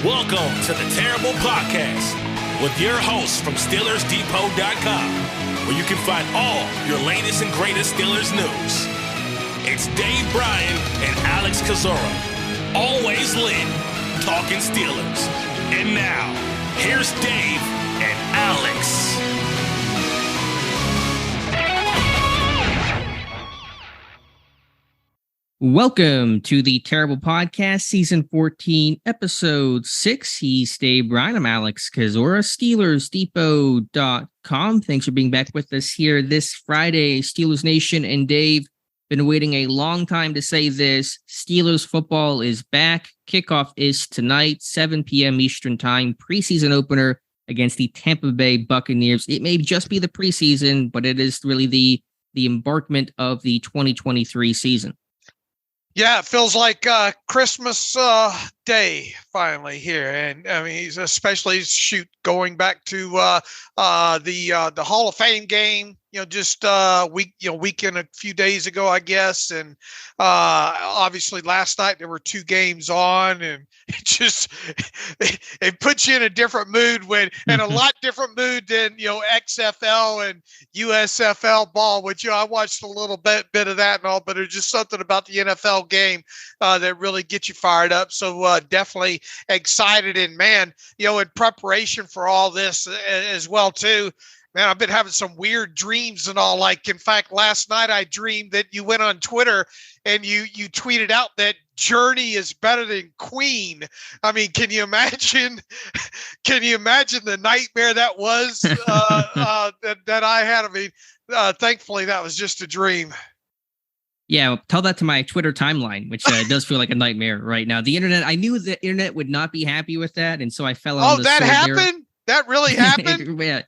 Welcome to the Terrible Podcast with your hosts from SteelersDepot.com, where you can find all your latest and greatest Steelers news. It's Dave Bryan and Alex Kozora, always lit, talking Steelers. And now, here's Dave and Alex. Welcome to the Terrible Podcast, Season 14, Episode 6. He's Dave Bryan. I'm Alex Kozora, SteelersDepot.com. Thanks for being back with us here this Friday. Steelers Nation and Dave, been waiting a long time to say this. Steelers football is back. Kickoff is tonight, 7 p.m. Eastern Time. Preseason opener against the Tampa Bay Buccaneers. It may just be the preseason, but it is really the embarkment of the 2023 season. Yeah, it feels like Christmas Day finally here, and I mean, especially going back to the Hall of Fame game. Just weekend a few days ago, I guess, and obviously last night there were two games on, and it puts you in a different mood and a lot different mood than XFL and USFL ball, which I watched a little bit of that and all, but there's just something about the NFL game that really gets you fired up. So definitely excited, and man, in preparation for all this as well too. Man, I've been having some weird dreams and all. Like, in fact, last night I dreamed that you went on Twitter and you tweeted out that Journey is better than Queen. I mean, can you imagine the nightmare that was that I had? I mean, thankfully that was just a dream. Yeah, tell that to my Twitter timeline, which does feel like a nightmare right now. The internet, I knew the internet would not be happy with that, and so I fell on the that sword happened? There. That really happened? Yeah,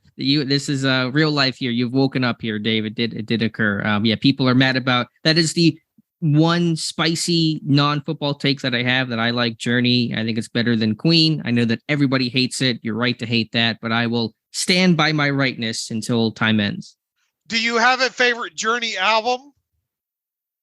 this is real life here. You've woken up here, Dave. It did occur. People are mad about that. Is the one spicy non-football take that I have that I like. Journey. I think it's better than Queen. I know that everybody hates it. You're right to hate that, but I will stand by my rightness until time ends. Do you have a favorite Journey album?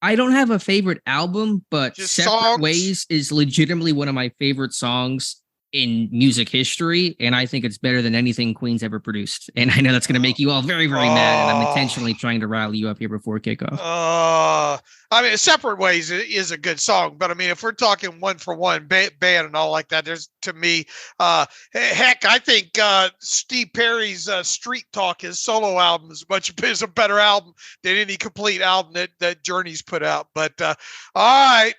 I don't have a favorite album, but just Separate songs? Ways is legitimately one of my favorite songs in music history, and I think it's better than anything Queen's ever produced. And I know that's going to make you all very, very mad, and I'm intentionally trying to rile you up here before kickoff. I mean, Separate Ways is a good song, but I mean, if we're talking one for one band and all like that, there's, to me, heck, I think Steve Perry's Street Talk, his solo album, is a better album than any complete album that Journey's put out. But all right.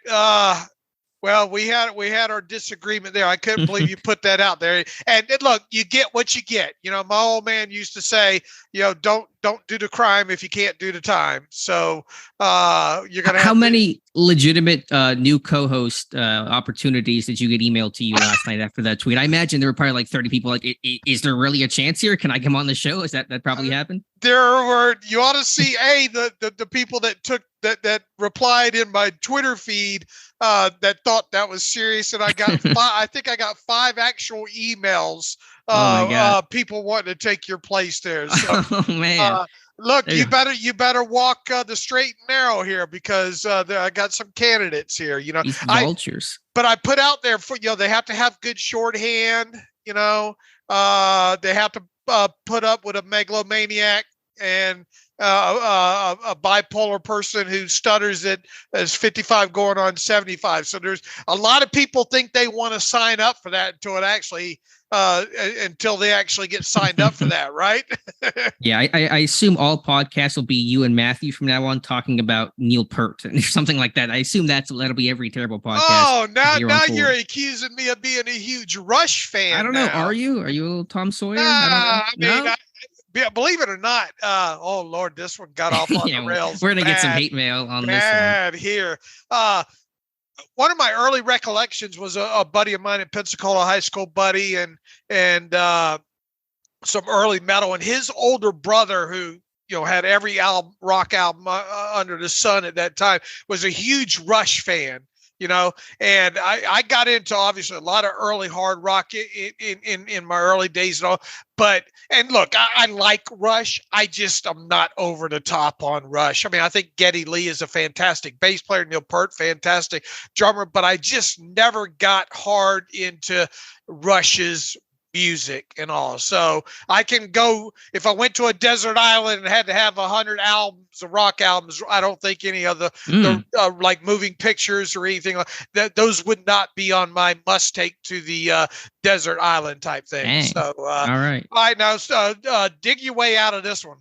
Well, we had our disagreement there. I couldn't believe you put that out there. And look, you get what you get. My old man used to say, don't do the crime if you can't do the time. So you're gonna. How many legitimate new co-host opportunities did you get emailed to you last night after that tweet? I imagine there were probably like 30 people. Like, is there really a chance here? Can I come on the show? Is that probably happened? There were. You ought to see the people that took that replied in my Twitter feed. That thought that was serious, and I got I think I got 5 actual emails. People wanting to take your place there. So, oh man! Look, you better walk the straight and narrow here, because I got some candidates here. These vultures. But I put out there for they have to have good shorthand. They have to put up with a megalomaniac and a bipolar person who stutters as 55 going on 75. So there's a lot of people think they want to sign up for that until they actually get signed up for that, right? Yeah, I assume all podcasts will be you and Matthew from now on talking about Neil Peart or something like that. I assume that'll be every terrible podcast. Oh, now you're accusing me of being a huge Rush fan. I don't know. Are you a little Tom Sawyer? Believe it or not, oh Lord, this one got off on the rails. We're gonna get some hate mail on this one. Here. One of my early recollections was a buddy of mine in Pensacola, high school buddy, and some early metal, and his older brother, who had every rock album under the sun at that time, was a huge Rush fan. And I got into obviously a lot of early hard rock in my early days and all. And look, I like Rush. I'm not over the top on Rush. I mean, I think Geddy Lee is a fantastic bass player. Neil Peart, fantastic drummer, but I just never got hard into Rush's music and all. So I can go, if I went to a desert island and had to have 100 albums of rock albums, I don't think any of the like moving pictures or anything like that, those would not be on my must take to the desert island type thing. Dang. So all right now dig your way out of this one.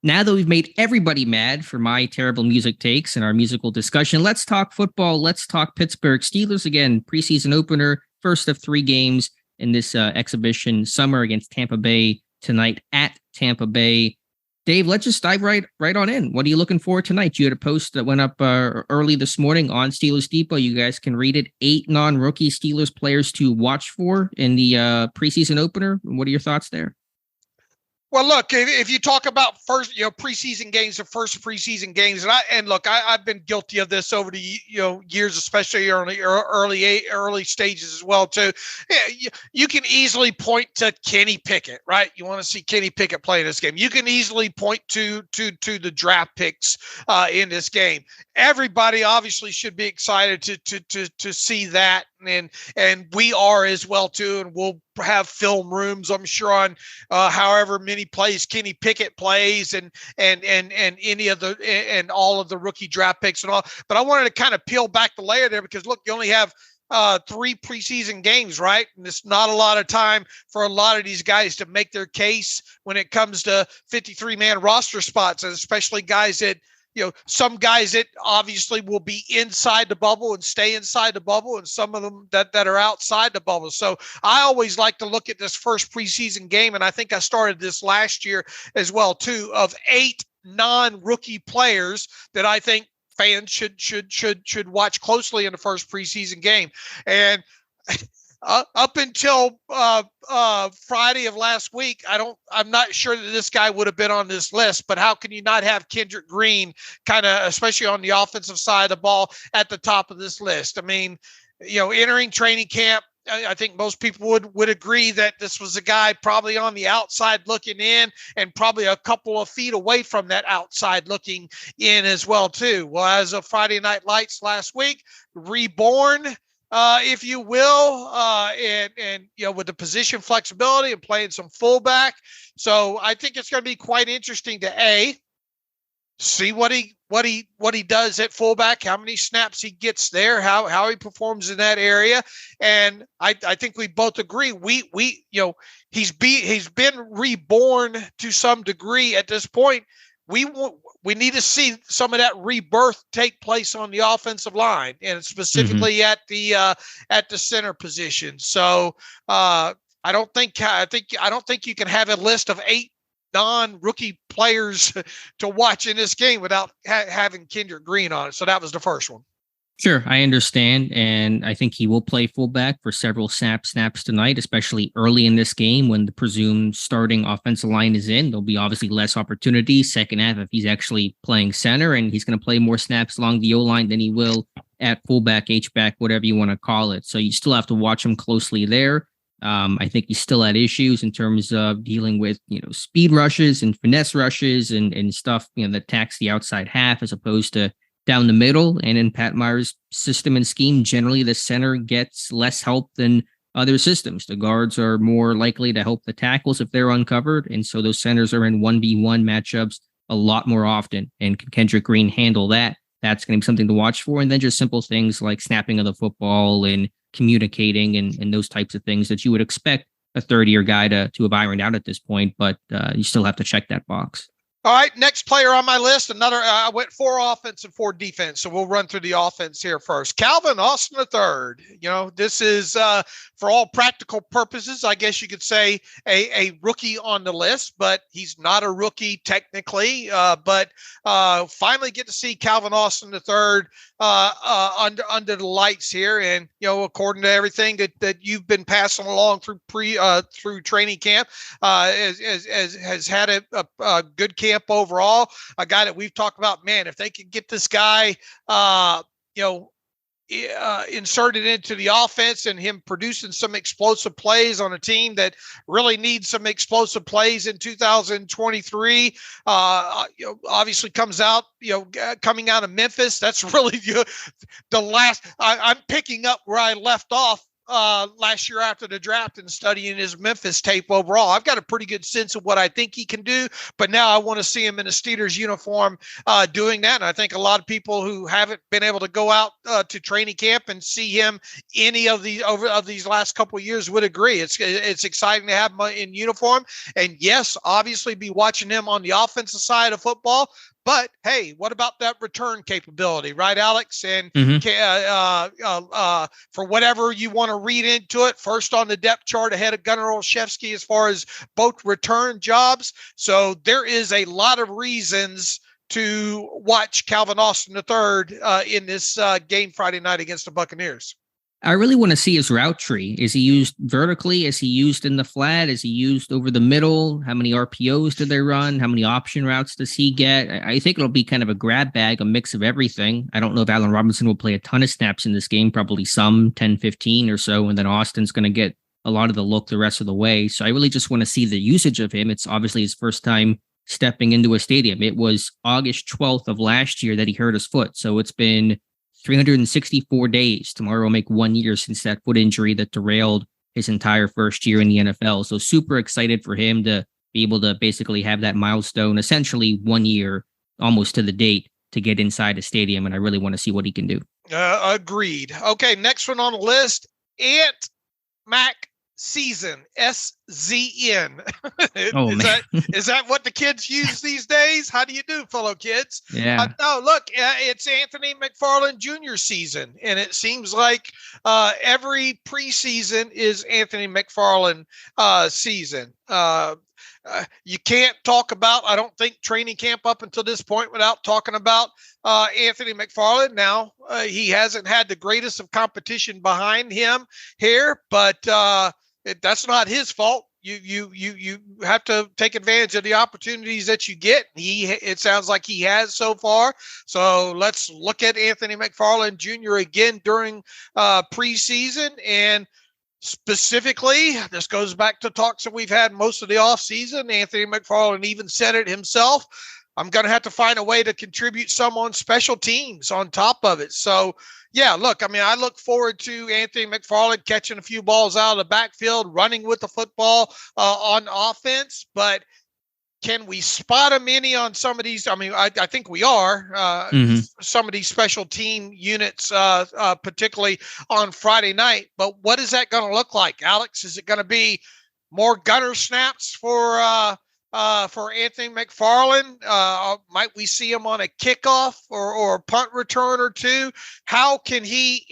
Now that we've made everybody mad for my terrible music takes and our musical discussion, let's talk football. Let's talk Pittsburgh Steelers again. Preseason opener, first of 3 games in this exhibition summer against Tampa Bay tonight at Tampa Bay. Dave, let's just dive right on in. What are you looking for tonight? You had a post that went up early this morning on Steelers Depot. You guys can read it. 8 non-rookie Steelers players to watch for in the preseason opener. What are your thoughts there? Well, look, if you talk about first, preseason games, the first preseason games, and I've been guilty of this over the years, especially early stages as well too. Yeah, you can easily point to Kenny Pickett, right? You want to see Kenny Pickett play in this game. You can easily point to the draft picks in this game. Everybody obviously should be excited to see that. And we are as well too, and we'll have film rooms, I'm sure, on however many plays Kenny Pickett plays, and any of the and all of the rookie draft picks and all. But I wanted to kind of peel back the layer there, because look, you only have 3 preseason games, right? And it's not a lot of time for a lot of these guys to make their case when it comes to 53-man roster spots, and especially guys that, some guys that obviously will be inside the bubble and stay inside the bubble, and some of them that are outside the bubble. So I always like to look at this first preseason game, and I think I started this last year as well too, of 8 non-rookie players that I think fans should watch closely in the first preseason game. And up until Friday of last week, I'm not sure that this guy would have been on this list, but how can you not have Kendrick Green kind of, especially on the offensive side of the ball, at the top of this list? I mean, entering training camp, I think most people would agree that this was a guy probably on the outside looking in, and probably a couple of feet away from that outside looking in as well too. Well, as of Friday Night Lights last week, reborn, if you will, and with the position flexibility and playing some fullback. So I think it's going to be quite interesting to see what he does at fullback, how many snaps he gets there, how he performs in that area. And I think we both agree he's been reborn to some degree at this point. We need to see some of that rebirth take place on the offensive line, and specifically at the center position. So I don't think you can have a list of 8 non-rookie players to watch in this game without having Kendrick Green on it. So that was the first one. Sure, I understand, and I think he will play fullback for several snaps tonight, especially early in this game when the presumed starting offensive line is in. There'll be obviously less opportunity second half if he's actually playing center, and he's going to play more snaps along the O-line than he will at fullback, H-back, whatever you want to call it. So you still have to watch him closely there. I think he still had issues in terms of dealing with, speed rushes and finesse rushes and stuff, that tax the outside half as opposed to down the middle. And in Pat Meyer's system and scheme, generally the center gets less help than other systems. The guards are more likely to help the tackles if they're uncovered. And so those centers are in 1v1 matchups a lot more often. And can Kendrick Green handle that? That's going to be something to watch for. And then just simple things like snapping of the football and communicating and those types of things that you would expect a third-year guy to have ironed out at this point, but you still have to check that box. All right, next player on my list, another, I went 4 offense and 4 defense, so we'll run through the offense here first. Calvin Austin III. This is, for all practical purposes, I guess you could say a rookie on the list, but he's not a rookie technically. But finally get to see Calvin Austin III under the lights here, and according to everything that you've been passing along through training camp, has had a good camp overall. A guy that we've talked about, man, if they could get this guy, inserted into the offense and him producing some explosive plays on a team that really needs some explosive plays in 2023. Obviously comes out, coming out of Memphis. That's really the last. I'm picking up where I left off last year after the draft and studying his Memphis tape overall. I've got a pretty good sense of what I think he can do, but now I want to see him in a Steelers uniform doing that. And I think a lot of people who haven't been able to go out to training camp and see him any of these last couple of years would agree. It's exciting to have him in uniform. And yes, obviously be watching him on the offensive side of football. But hey, what about that return capability, right, Alex? And for whatever you want to read into it, first on the depth chart ahead of Gunnar Olszewski as far as both return jobs. So there is a lot of reasons to watch Calvin Austin III in this game Friday night against the Buccaneers. I really want to see his route tree. Is he used vertically? Is he used in the flat? Is he used over the middle? How many RPOs do they run? How many option routes does he get? I think it'll be kind of a grab bag, a mix of everything. I don't know if Allen Robinson will play a ton of snaps in this game, probably some 10, 15 or so. And then Austin's going to get a lot of the look the rest of the way. So I really just want to see the usage of him. It's obviously his first time stepping into a stadium. It was August 12th of last year that he hurt his foot. So it's been 364 days. Tomorrow will make 1 year since that foot injury that derailed his entire first year in the NFL. So super excited for him to be able to basically have that milestone, essentially 1 year, almost to the date, to get inside a stadium. And I really want to see what he can do. Agreed. Okay, next one on the list, Ant Mac Season, SZN. Is that what the kids use these days? How do you do, fellow kids? Yeah. No, look, it's Anthony McFarland Jr. season, and it seems like every preseason is Anthony McFarland season. You can't talk about, I don't think, training camp up until this point without talking about Anthony McFarland. Now, he hasn't had the greatest of competition behind him here, but that's not his fault. You have to take advantage of the opportunities that you get. It sounds like he has so far. So let's look at Anthony McFarland Jr. again during preseason. And specifically, this goes back to talks that we've had most of the offseason. Anthony McFarland even said it himself. I'm going to have to find a way to contribute some on special teams on top of it. So, yeah, look, I mean, I look forward to Anthony McFarland catching a few balls out of the backfield, running with the football on offense. But can we spot him any on some of these? I mean, I think we are. Some of these special team units, particularly on Friday night. But what is that going to look like, Alex? Is it going to be more gunner snaps for Anthony McFarland? Might we see him on a kickoff or punt return or two? How can he,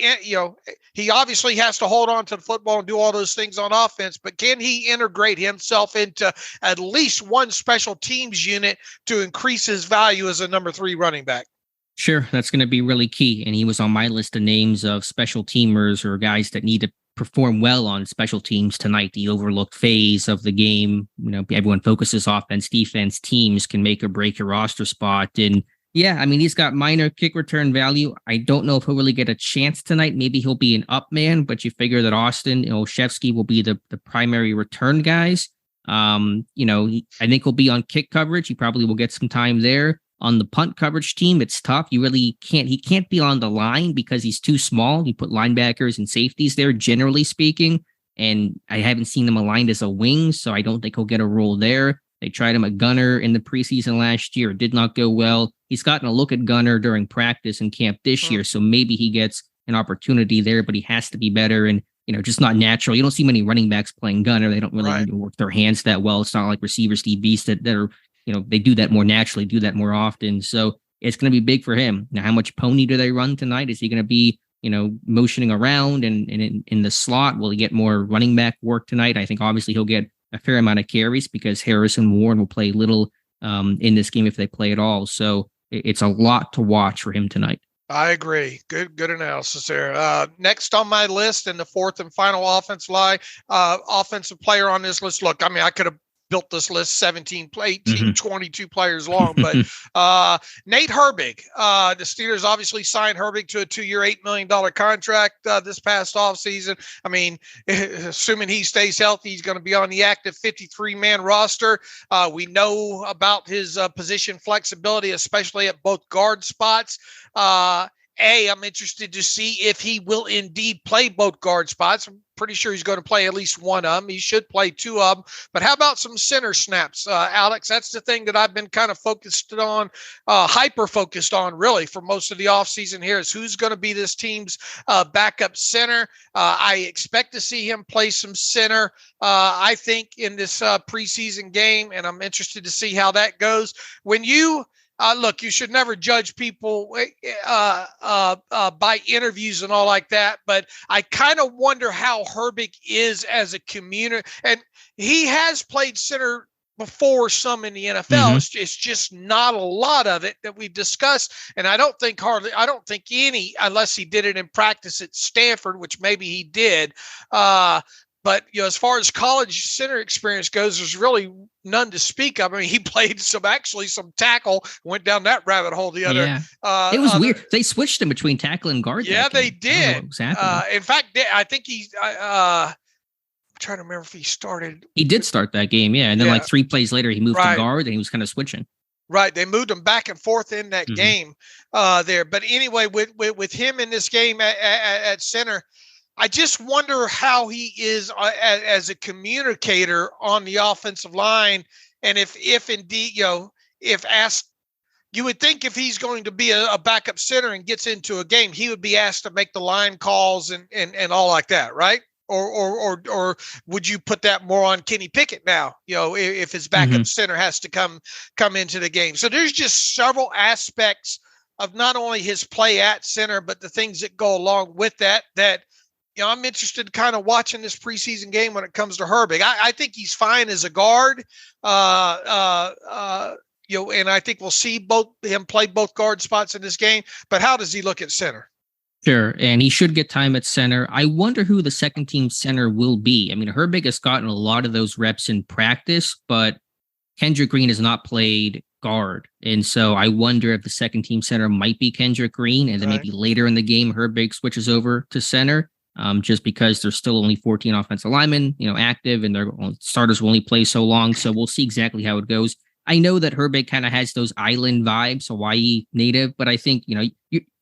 he obviously has to hold on to the football and do all those things on offense, but can he integrate himself into at least one special teams unit to increase his value as a number 3 running back? Sure, that's going to be really key. And he was on my list of names of special teamers or guys that need to perform well on special teams tonight. The overlooked phase of the game, everyone focuses offense, defense, teams can make or break your roster spot. And yeah, I mean, he's got minor kick return value. I don't know if he'll really get a chance tonight. Maybe he'll be an up man, but you figure that Austin and Olszewski will be the primary return guys. I think he'll be on kick coverage. He probably will get some time there. On the punt coverage team, it's tough. He can't be on the line because he's too small. You put linebackers and safeties there, generally speaking, and I haven't seen him aligned as a wing, so I don't think he'll get a role there. They tried him at gunner in the preseason last year. It did not go well. He's gotten a look at gunner during practice and camp this year, so maybe he gets an opportunity there, but he has to be better and, just not natural. You don't see many running backs playing gunner. They don't really work their hands that well. It's not like receivers, Steve Beast that are, they do that more naturally, do that more often. So it's going to be big for him. Now, how much pony do they run tonight? Is he going to be, motioning around and in the slot? Will he get more running back work tonight? I think obviously he'll get a fair amount of carries because Harrison Warren will play little in this game if they play at all. So it's a lot to watch for him tonight. I agree. Good analysis there. Next on my list and the fourth and final offensive player on this list. Look, I mean, I could have built this list 18, 22 players long. But Nate Herbig, the Steelers obviously signed Herbig to a 2-year, $8 million contract this past offseason. I mean, assuming he stays healthy, he's going to be on the active 53-man roster. We know about his position flexibility, especially at both guard spots. I'm interested to see if he will indeed play both guard spots. I'm pretty sure he's going to play at least one of them. He should play two of them. But how about some center snaps, Alex? That's the thing that I've been kind of focused on, hyper-focused on, really, for most of the offseason here is who's going to be this team's backup center. I expect to see him play some center, I think, in this preseason game, and I'm interested to see how that goes. When you look, you should never judge people by interviews and all like that, but I kind of wonder how Herbig is as a communicator. And he has played center before, some in the NFL. It's just not a lot of it that we've discussed. And I don't think any, unless he did it in practice at Stanford, which maybe he did. But, as far as college center experience goes, there's really none to speak of. I mean, he played some tackle, went down that rabbit hole the other. Yeah. It was weird. They switched him between tackle and guard. Yeah, they did. In fact, I think I'm trying to remember if he started. He did start that game, yeah. And then like 3 plays later, he moved to guard and he was kind of switching. Right. They moved him back and forth in that game there. But anyway, with him in this game at center, I just wonder how he is as a communicator on the offensive line. And if indeed, if asked, you would think if he's going to be a backup center and gets into a game, he would be asked to make the line calls and all like that, right? Or would you put that more on Kenny Pickett now, if his backup center has to come into the game? So there's just several aspects of not only his play at center, but the things that go along with that I'm interested kind of watching this preseason game when it comes to Herbig. I think he's fine as a guard, and I think we'll see him play both guard spots in this game. But how does he look at center? Sure, and he should get time at center. I wonder who the second team center will be. I mean, Herbig has gotten a lot of those reps in practice, but Kendrick Green has not played guard. And so I wonder if the second team center might be Kendrick Green, and then maybe later in the game, Herbig switches over to center. Just because there's still only 14 offensive linemen, active, and their starters will only play so long. So we'll see exactly how it goes. I know that Herbig kind of has those island vibes, Hawaii native, but I think,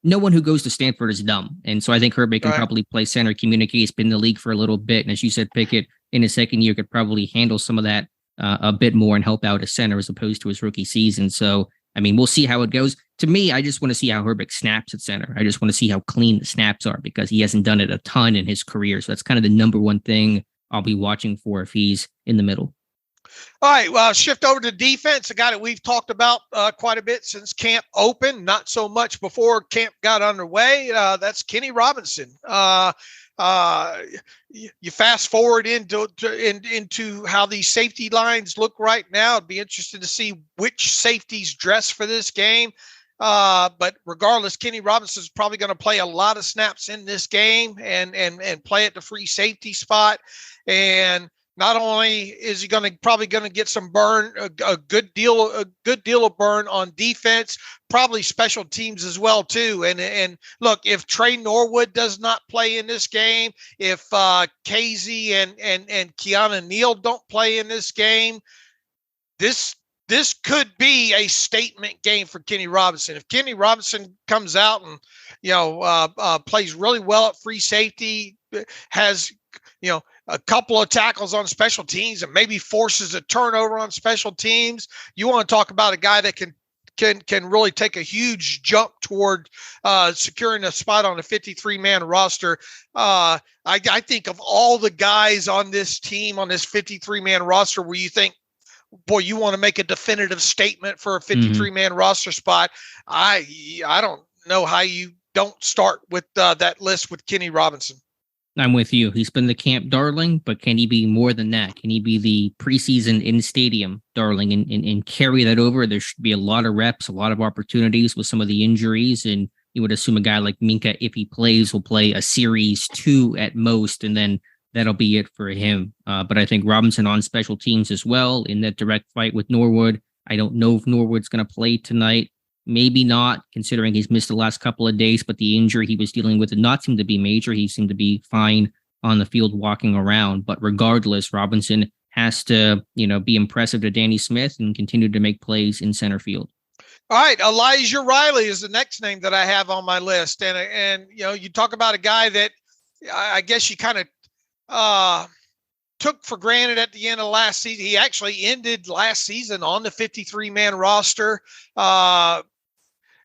no one who goes to Stanford is dumb. And so I think Herbig can probably play center, communicate. He's been in the league for a little bit. And as you said, Pickett in his second year could probably handle some of that a bit more and help out as center as opposed to his rookie season. So, I mean, we'll see how it goes. To me, I just want to see how Herbig snaps at center. I just want to see how clean the snaps are because he hasn't done it a ton in his career. So that's kind of the number one thing I'll be watching for if he's in the middle. All right, well, shift over to defense, a guy that we've talked about quite a bit since camp opened, not so much before camp got underway. That's Kenny Robinson. You fast forward into how these safety lines look right now. I'd be interested to see which safeties dress for this game. But regardless, Kenny Robinson is probably going to play a lot of snaps in this game and play at the free safety spot. And not only is he probably going to get some burn, a good deal of burn on defense, probably special teams as well too. And look, if Trey Norwood does not play in this game, if Casey and Keanu Neal don't play in this game, this could be a statement game for Kenny Robinson. If Kenny Robinson comes out and plays really well at free safety, has a couple of tackles on special teams and maybe forces a turnover on special teams, you want to talk about a guy that can really take a huge jump toward securing a spot on a 53-man roster. I think of all the guys on this team, on this 53-man roster, where you think, boy, you want to make a definitive statement for a 53-man roster spot, I don't know how you don't start with that list with Kenny Robinson. I'm with you. He's been the camp darling, but can he be more than that? Can he be the preseason in-stadium darling and carry that over? There should be a lot of reps, a lot of opportunities with some of the injuries, and you would assume a guy like Minka, if he plays, will play a series 2 at most, and then that'll be it for him. But I think Robinson on special teams as well in that direct fight with Norwood. I don't know if Norwood's going to play tonight. Maybe not, considering he's missed the last couple of days, but the injury he was dealing with did not seem to be major. He seemed to be fine on the field walking around. But regardless, Robinson has to, be impressive to Danny Smith and continue to make plays in center field. All right, Elijah Riley is the next name that I have on my list. And you talk about a guy that I guess you kind of took for granted at the end of last season. He actually ended last season on the 53-man roster.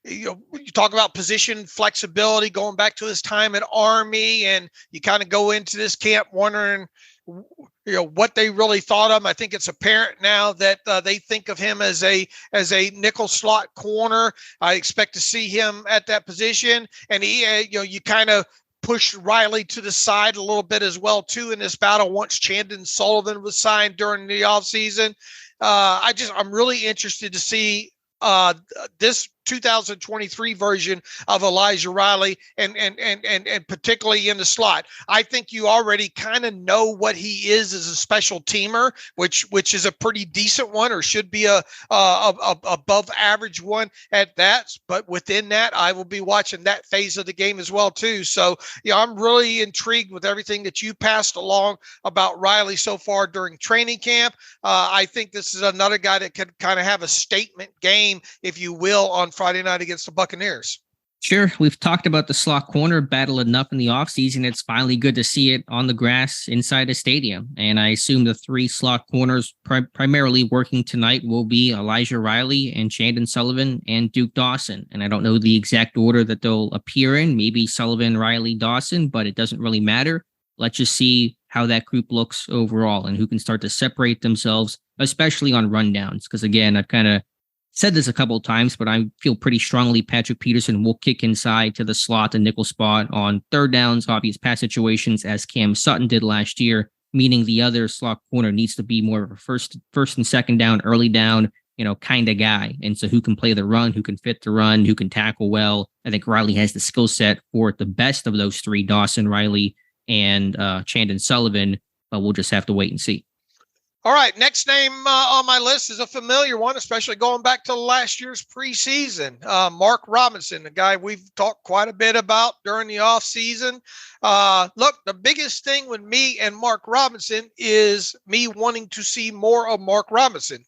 You talk about position flexibility going back to his time at Army, and you kind of go into this camp wondering, what they really thought of him. I think it's apparent now that they think of him as a nickel slot corner. I expect to see him at that position, and he, you kind of pushed Riley to the side a little bit as well too in this battle once Chandon Sullivan was signed during the offseason. I'm really interested to see this 2023 version of Elijah Riley and particularly in the slot. I think you already kind of know what he is as a special teamer, which is a pretty decent one, or should be a above average one at that. But within that, I will be watching that phase of the game as well too. So I'm really intrigued with everything that you passed along about Riley so far during training camp. I think this is another guy that could kind of have a statement game, if you will, on Friday night against the Buccaneers. Sure. We've talked about the slot corner battle enough in the offseason. It's finally good to see it on the grass inside a stadium. And I assume the three slot corners primarily working tonight will be Elijah Riley and Chandon Sullivan and Duke Dawson. And I don't know the exact order that they'll appear in, maybe Sullivan, Riley, Dawson, but it doesn't really matter. Let's just see how that group looks overall and who can start to separate themselves, especially on rundowns. Because again, I've kind of said this a couple of times, but I feel pretty strongly Patrick Peterson will kick inside to the slot and nickel spot on third downs, obvious pass situations, as Cam Sutton did last year, meaning the other slot corner needs to be more of a first and second down, early down, kind of guy. And so who can play the run, who can fit the run, who can tackle well. I think Riley has the skill set for the best of those three, Dawson, Riley, and Chandon Sullivan, but we'll just have to wait and see. All right, next name on my list is a familiar one, especially going back to last year's preseason. Mark Robinson, the guy we've talked quite a bit about during the offseason. Look, the biggest thing with me and Mark Robinson is me wanting to see more of Mark Robinson.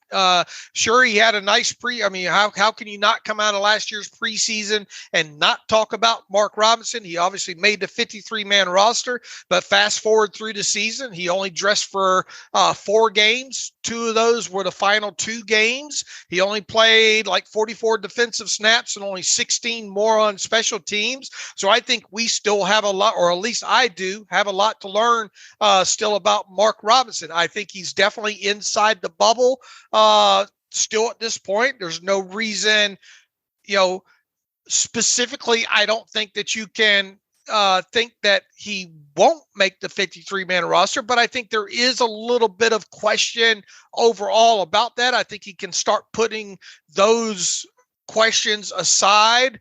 Sure, he had a nice how can you not come out of last year's preseason and not talk about Mark Robinson? He obviously made the 53-man roster, but fast forward through the season, he only dressed for 4 games. 2 of those were the final 2 games. He only played like 44 defensive snaps and only 16 more on special teams. So I think we still have a lot, or at least I do have a lot to learn still about Mark Robinson. I think he's definitely inside the bubble still at this point. There's no reason, specifically, I don't think that you can think that he won't make the 53-man roster, but I think there is a little bit of question overall about that. I think he can start putting those questions aside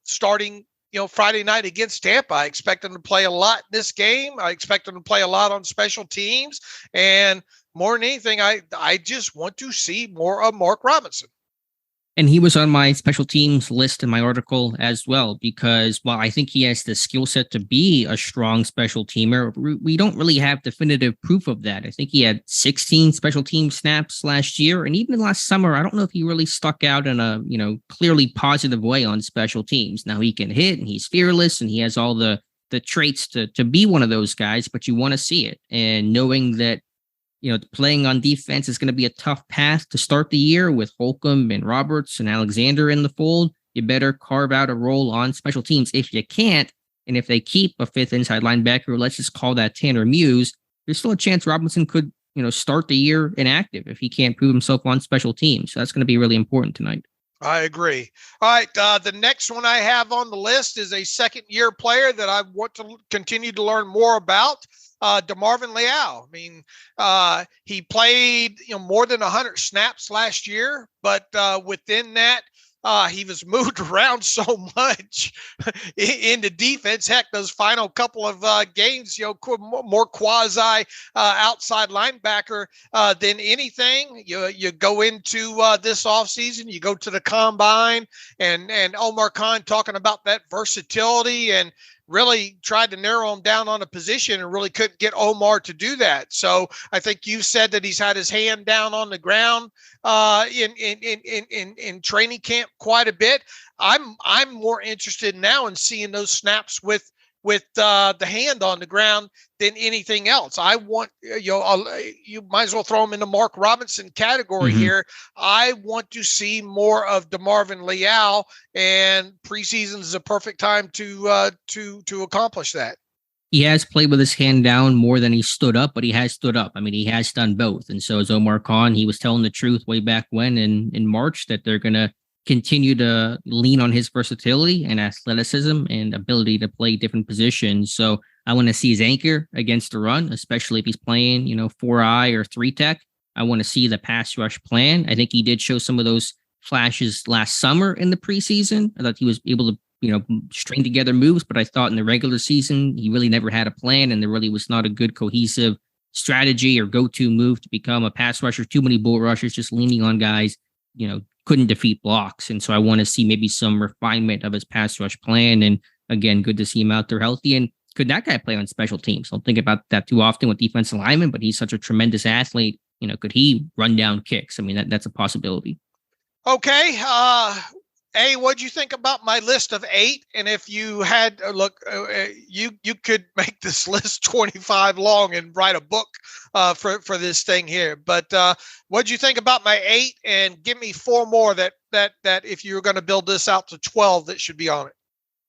starting Friday night against Tampa. I expect him to play a lot in this game. I expect him to play a lot on special teams, and more than anything, I just want to see more of Mark Robinson. And he was on my special teams list in my article as well, because while I think he has the skill set to be a strong special teamer, we don't really have definitive proof of that. I think he had 16 special team snaps last year. And even last summer, I don't know if he really stuck out in a, clearly positive way on special teams. Now he can hit and he's fearless and he has all the traits to be one of those guys, but you want to see it. And knowing that, playing on defense is going to be a tough path to start the year with Holcomb and Roberts and Alexander in the fold. You better carve out a role on special teams. If you can't, and if they keep a 5th inside linebacker, let's just call that Tanner Muse, there's still a chance Robinson could, start the year inactive if he can't prove himself on special teams. So that's going to be really important tonight. I agree. All right. The next one I have on the list is a second-year player that I want to continue to learn more about. DeMarvin Leal. He played, more than 100 snaps last year, but within that, He was moved around so much in the defense. Heck, those final couple of games, more quasi outside linebacker than anything. You go into this offseason, you go to the combine, and Omar Khan talking about that versatility and really tried to narrow him down on a position and really couldn't get Omar to do that. So I think you said that he's had his hand down on the ground in training camp quite a bit. I'm more interested now in seeing those snaps with the hand on the ground than anything else. I want, you might as well throw him in the Mark Robinson category here. I want to see more of DeMarvin Leal, and preseason is a perfect time to accomplish that. He has played with his hand down more than he stood up, but he has stood up. I mean, he has done both. And so as Omar Khan, he was telling the truth way back when in March that they're going to continue to lean on his versatility and athleticism and ability to play different positions. So I want to see his anchor against the run, especially if he's playing, 4-eye or 3-tech. I want to see the pass rush plan. I think he did show some of those flashes last summer in the preseason. I thought he was able to, string together moves, but I thought in the regular season, he really never had a plan, and there really was not a good cohesive strategy or go-to move to become a pass rusher. Too many bull rushers just leaning on guys, couldn't defeat blocks. And so I want to see maybe some refinement of his pass rush plan. And again, good to see him out there healthy. And could that guy play on special teams? Don't think about that too often with defensive linemen, but he's such a tremendous athlete. Could he run down kicks? I mean, that's a possibility. Okay. What'd you think about my list of 8? And if you had you could make this list 25 long and write a book for this thing here. But what'd you think about my 8? And give me 4 more that if you were going to build this out to 12 that should be on it.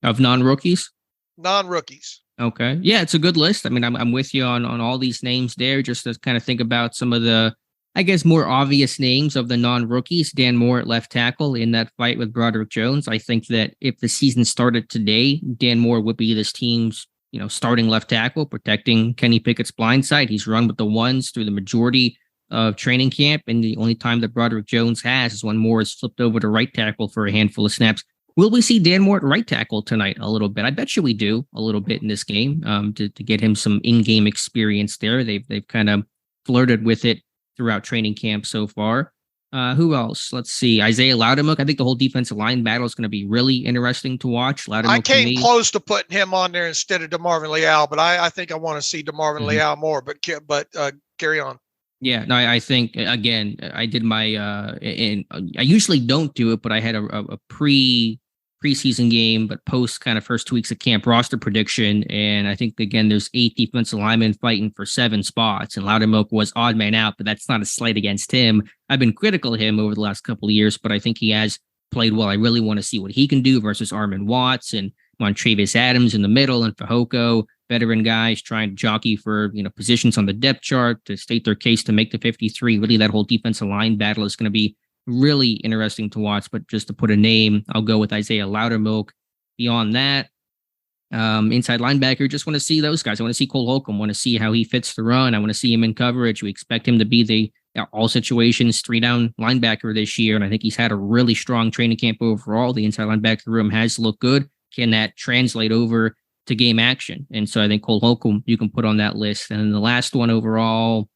Of non-rookies? Non-rookies. Okay. Yeah, it's a good list. I mean, I'm with you on all these names there, just to kind of think about some of the, I guess, more obvious names of the non-rookies. Dan Moore at left tackle in that fight with Broderick Jones. I think that if the season started today, Dan Moore would be this team's, starting left tackle, protecting Kenny Pickett's blind side. He's run with the ones through the majority of training camp, and the only time that Broderick Jones has is when Moore is flipped over to right tackle for a handful of snaps. Will we see Dan Moore at right tackle tonight a little bit? I bet you we do a little bit in this game to get him some in-game experience there. They've kind of flirted with it throughout training camp so far. Who else? Let's see. Isaiah Loudermilk. I think the whole defensive line battle is going to be really interesting to watch. Loudermilk, I came close to putting him on there instead of DeMarvin Leal, but I think I want to see DeMarvin Leal more. But carry on. Yeah, no, I think, again, I did my, I usually don't do it, but I had a preseason game, but post kind of first 2 weeks of camp roster prediction. And I think, again, there's 8 defensive linemen fighting for 7 spots. And Loudermilk was odd man out, but that's not a slight against him. I've been critical of him over the last couple of years, but I think he has played well. I really want to see what he can do versus Armin Watts and Montravius Adams in the middle, and Fehoko, veteran guys trying to jockey for, positions on the depth chart to state their case to make the 53. Really, that whole defensive line battle is going to be really interesting to watch. But just to put a name, I'll go with Isaiah Loudermilk. Beyond that, inside linebacker, just want to see those guys. I want to see Cole Holcomb. Want to see how he fits the run. I want to see him in coverage. We expect him to be the all situations 3-down linebacker this year, and I think he's had a really strong training camp overall. The inside linebacker room has looked good. Can that translate over to game action? And so I think Cole Holcomb you can put on that list. And then the last one overall,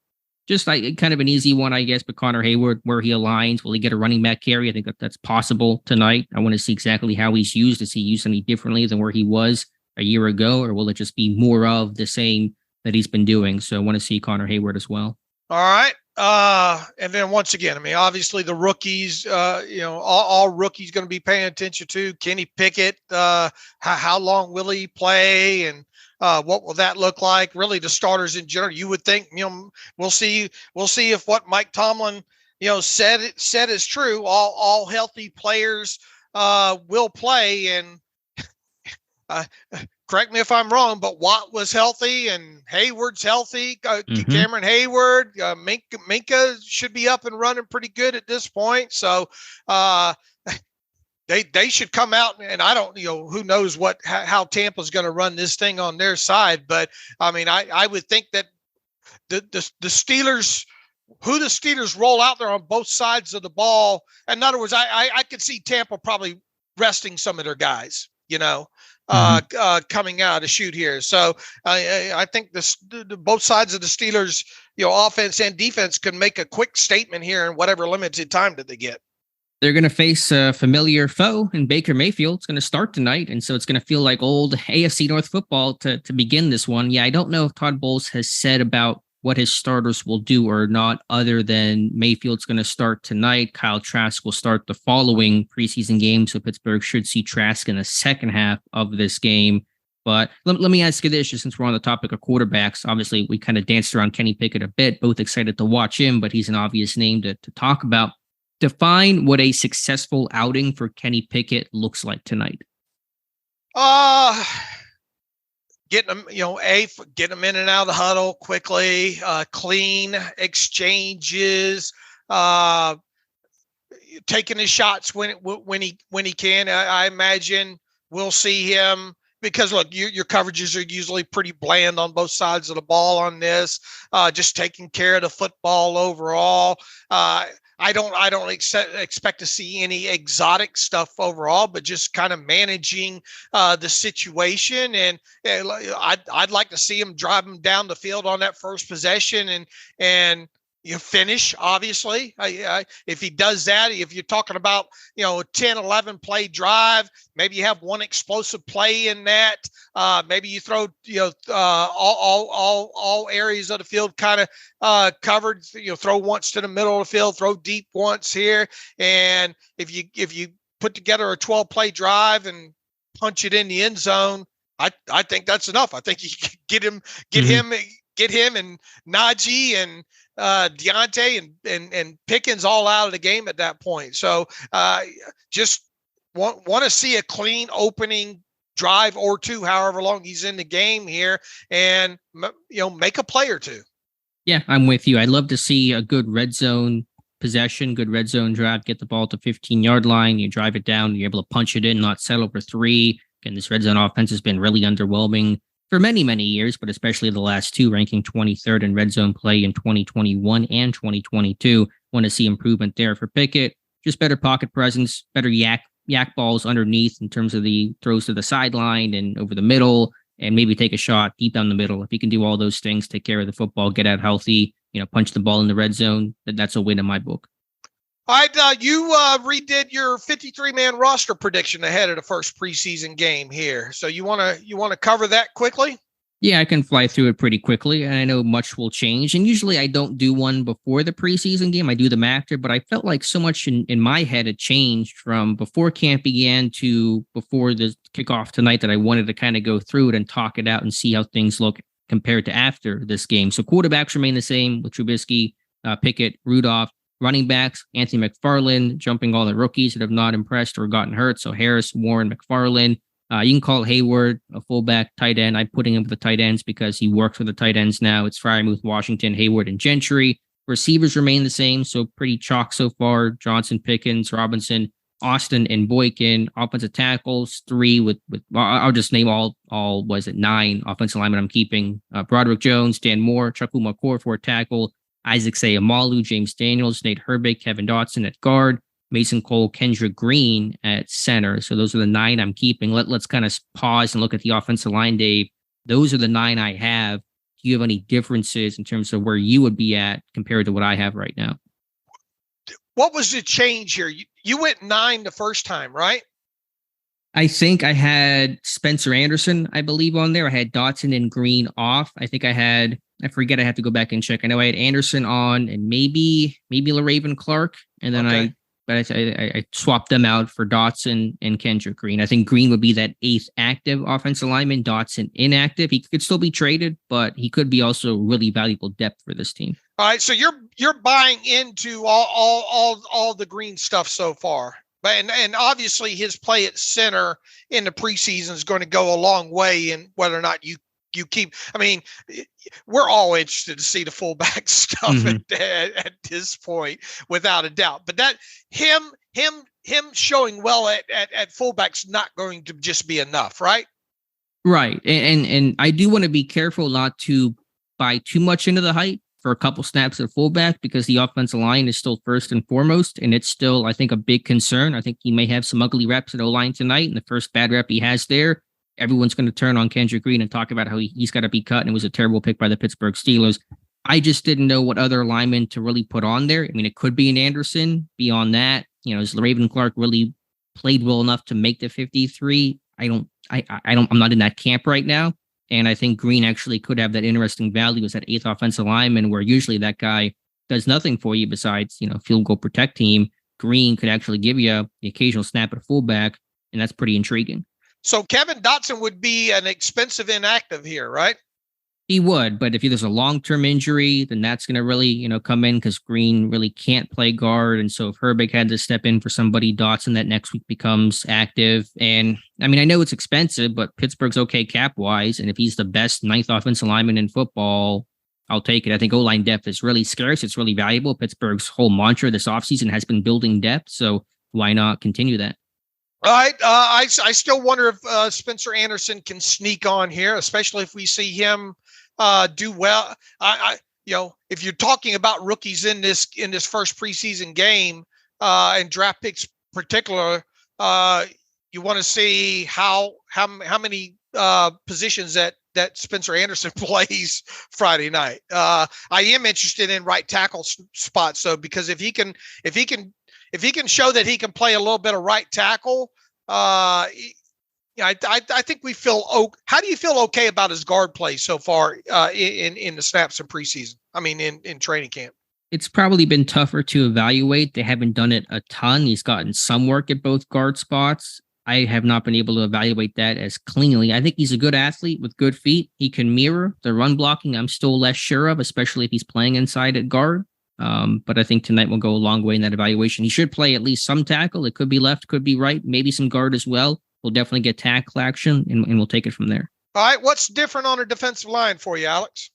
just kind of an easy one, I guess, but Connor Hayward, where he aligns. Will he get a running back carry? I think that's possible tonight. I want to see exactly how he's used. Is he used any differently than where he was a year ago, or will it just be more of the same that he's been doing? So I want to see Connor Hayward as well. All right. And then once again, I mean, obviously the rookies, all rookies going to be paying attention to Kenny Pickett. How long will he play, and what will that look like? Really, the starters in general. You would think, we'll see if what Mike Tomlin, said is true. All healthy players will play, and correct me if I'm wrong, but Watt was healthy and Hayward's healthy. Cameron Hayward, Minka should be up and running pretty good at this point. So they should come out, and I don't, who knows how Tampa's going to run this thing on their side. But I mean, I would think that the Steelers who the Steelers roll out there on both sides of the ball. In other words, I could see Tampa probably resting some of their guys, coming out to shoot here. So I think both sides of the Steelers, offense and defense can make a quick statement here in whatever limited time that they get. They're going to face a familiar foe in Baker Mayfield. It's going to start tonight, and so it's going to feel like old AFC North football to begin this one. Yeah, I don't know if Todd Bowles has said about what his starters will do or not, other than Mayfield's going to start tonight. Kyle Trask will start the following preseason game, so Pittsburgh should see Trask in the second half of this game. But let me ask you this, just since we're on the topic of quarterbacks. Obviously, we kind of danced around Kenny Pickett a bit, both excited to watch him, but he's an obvious name to talk about. Define what a successful outing for Kenny Pickett looks like tonight. Getting them, getting them in and out of the huddle quickly, clean exchanges, taking his shots when he can. I imagine we'll see him, because look, your coverages are usually pretty bland on both sides of the ball on this. Just taking care of the football overall. I don't expect to see any exotic stuff overall, but just kind of managing the situation. And I'd like to see him drive him down the field on that first possession and finish, obviously. If he does that, if you're talking about, a 10, 11 play drive, maybe you have one explosive play in that. Maybe you throw, all areas of the field kind of covered, throw once to the middle of the field, throw deep once here. And if you put together a 12 play drive and punch it in the end zone, I think that's enough. I think you can get him and Najee and Deontay and Pickens all out of the game at that point. So just want to see a clean opening drive or two, however long he's in the game here, and make a play or two. Yeah, I'm with you. I'd love to see a good red zone possession, good red zone drive, get the ball to 15-yard line, you drive it down, you're able to punch it in, not settle for three. Again, this red zone offense has been really underwhelming for many, many years, but especially the last two, ranking 23rd in red zone play in 2021 and 2022. Want to see improvement there for Pickett. Just better pocket presence, better yak balls underneath in terms of the throws to the sideline and over the middle, and maybe take a shot deep down the middle. If he can do all those things, take care of the football, get out healthy, punch the ball in the red zone, that's a win in my book. All right, you redid your 53-man roster prediction ahead of the first preseason game here. So you want to cover that quickly? Yeah, I can fly through it pretty quickly, and I know much will change. And usually I don't do one before the preseason game. I do them after, but I felt like so much in my head had changed from before camp began to before the kickoff tonight that I wanted to kind of go through it and talk it out and see how things look compared to after this game. So quarterbacks remain the same with Trubisky, Pickett, Rudolph. Running backs, Anthony McFarland, jumping all the rookies that have not impressed or gotten hurt. So Harris, Warren, McFarland. You can call Hayward a fullback, tight end. I'm putting him with the tight ends because he works with the tight ends now. It's Freiermuth, Washington, Hayward, and Gentry. Receivers remain the same, so pretty chalk so far. Johnson, Pickens, Robinson, Austin, and Boykin. Offensive tackles, 3 with I'll just name all 9 offensive linemen I'm keeping. Broderick Jones, Dan Moore, Chuck Umakor for tackle. Isaac Seumalo, James Daniels, Nate Herbig, Kevin Dotson at guard, Mason Cole, Kendra Green at center. So those are the 9 I'm keeping. Let's kind of pause and look at the offensive line, Dave. Those are the 9 I have. Do you have any differences in terms of where you would be at compared to what I have right now? What was the change here? You went 9 the first time, right? I think I had Spencer Anderson, I believe, on there. I had Dotson and Green off. I think I forget, I have to go back and check. I know I had Anderson on and maybe LaRaven Clark. And then I swapped them out for Dotson and Kendrick Green. I think Green would be that 8th active offensive lineman, Dotson inactive. He could still be traded, but he could be also really valuable depth for this team. All right. So you're buying into all the Green stuff so far. And obviously his play at center in the preseason is going to go a long way in whether or not you keep. I mean, we're all interested to see the fullback stuff at this point, without a doubt. But that him showing well at fullback's not going to just be enough, right? Right. And I do want to be careful not to buy too much into the hype for a couple snaps at fullback because the offensive line is still first and foremost. And it's still, I think, a big concern. I think he may have some ugly reps at O-line tonight. And the first bad rep he has there, everyone's going to turn on Kendrick Green and talk about how he's got to be cut. And it was a terrible pick by the Pittsburgh Steelers. I just didn't know what other lineman to really put on there. I mean, it could be an Anderson. Beyond that, is Raven Clark really played well enough to make the 53? I'm not in that camp right now. And I think Green actually could have that interesting value as that 8th offensive lineman, where usually that guy does nothing for you besides, field goal protect team. Green could actually give you the occasional snap at fullback, and that's pretty intriguing. So Kevin Dotson would be an expensive inactive here, right? He would, but if there's a long-term injury, then that's going to really, come in because Green really can't play guard. And so if Herbig had to step in for somebody, Dotson that next week becomes active. And I mean, I know it's expensive, but Pittsburgh's okay cap-wise. And if he's the best 9th offensive lineman in football, I'll take it. I think O-line depth is really scarce. It's really valuable. Pittsburgh's whole mantra this offseason has been building depth. So why not continue that? All right. I still wonder if Spencer Anderson can sneak on here, especially if we see him do well. If you're talking about rookies in this first preseason game and draft picks particular, you want to see how many positions that Spencer Anderson plays Friday night. I am interested in right tackle spots though, because if he can show that he can play a little bit of right tackle, I think we feel. How do you feel okay about his guard play so far in the snaps in preseason? I mean, in training camp. It's probably been tougher to evaluate. They haven't done it a ton. He's gotten some work at both guard spots. I have not been able to evaluate that as cleanly. I think he's a good athlete with good feet. He can mirror the run blocking. I'm still less sure of, especially if he's playing inside at guard. But I think tonight will go a long way in that evaluation. He should play at least some tackle. It could be left, could be right, maybe some guard as well. We'll definitely get tackle action, and we'll take it from there. All right. What's different on a defensive line for you, Alex?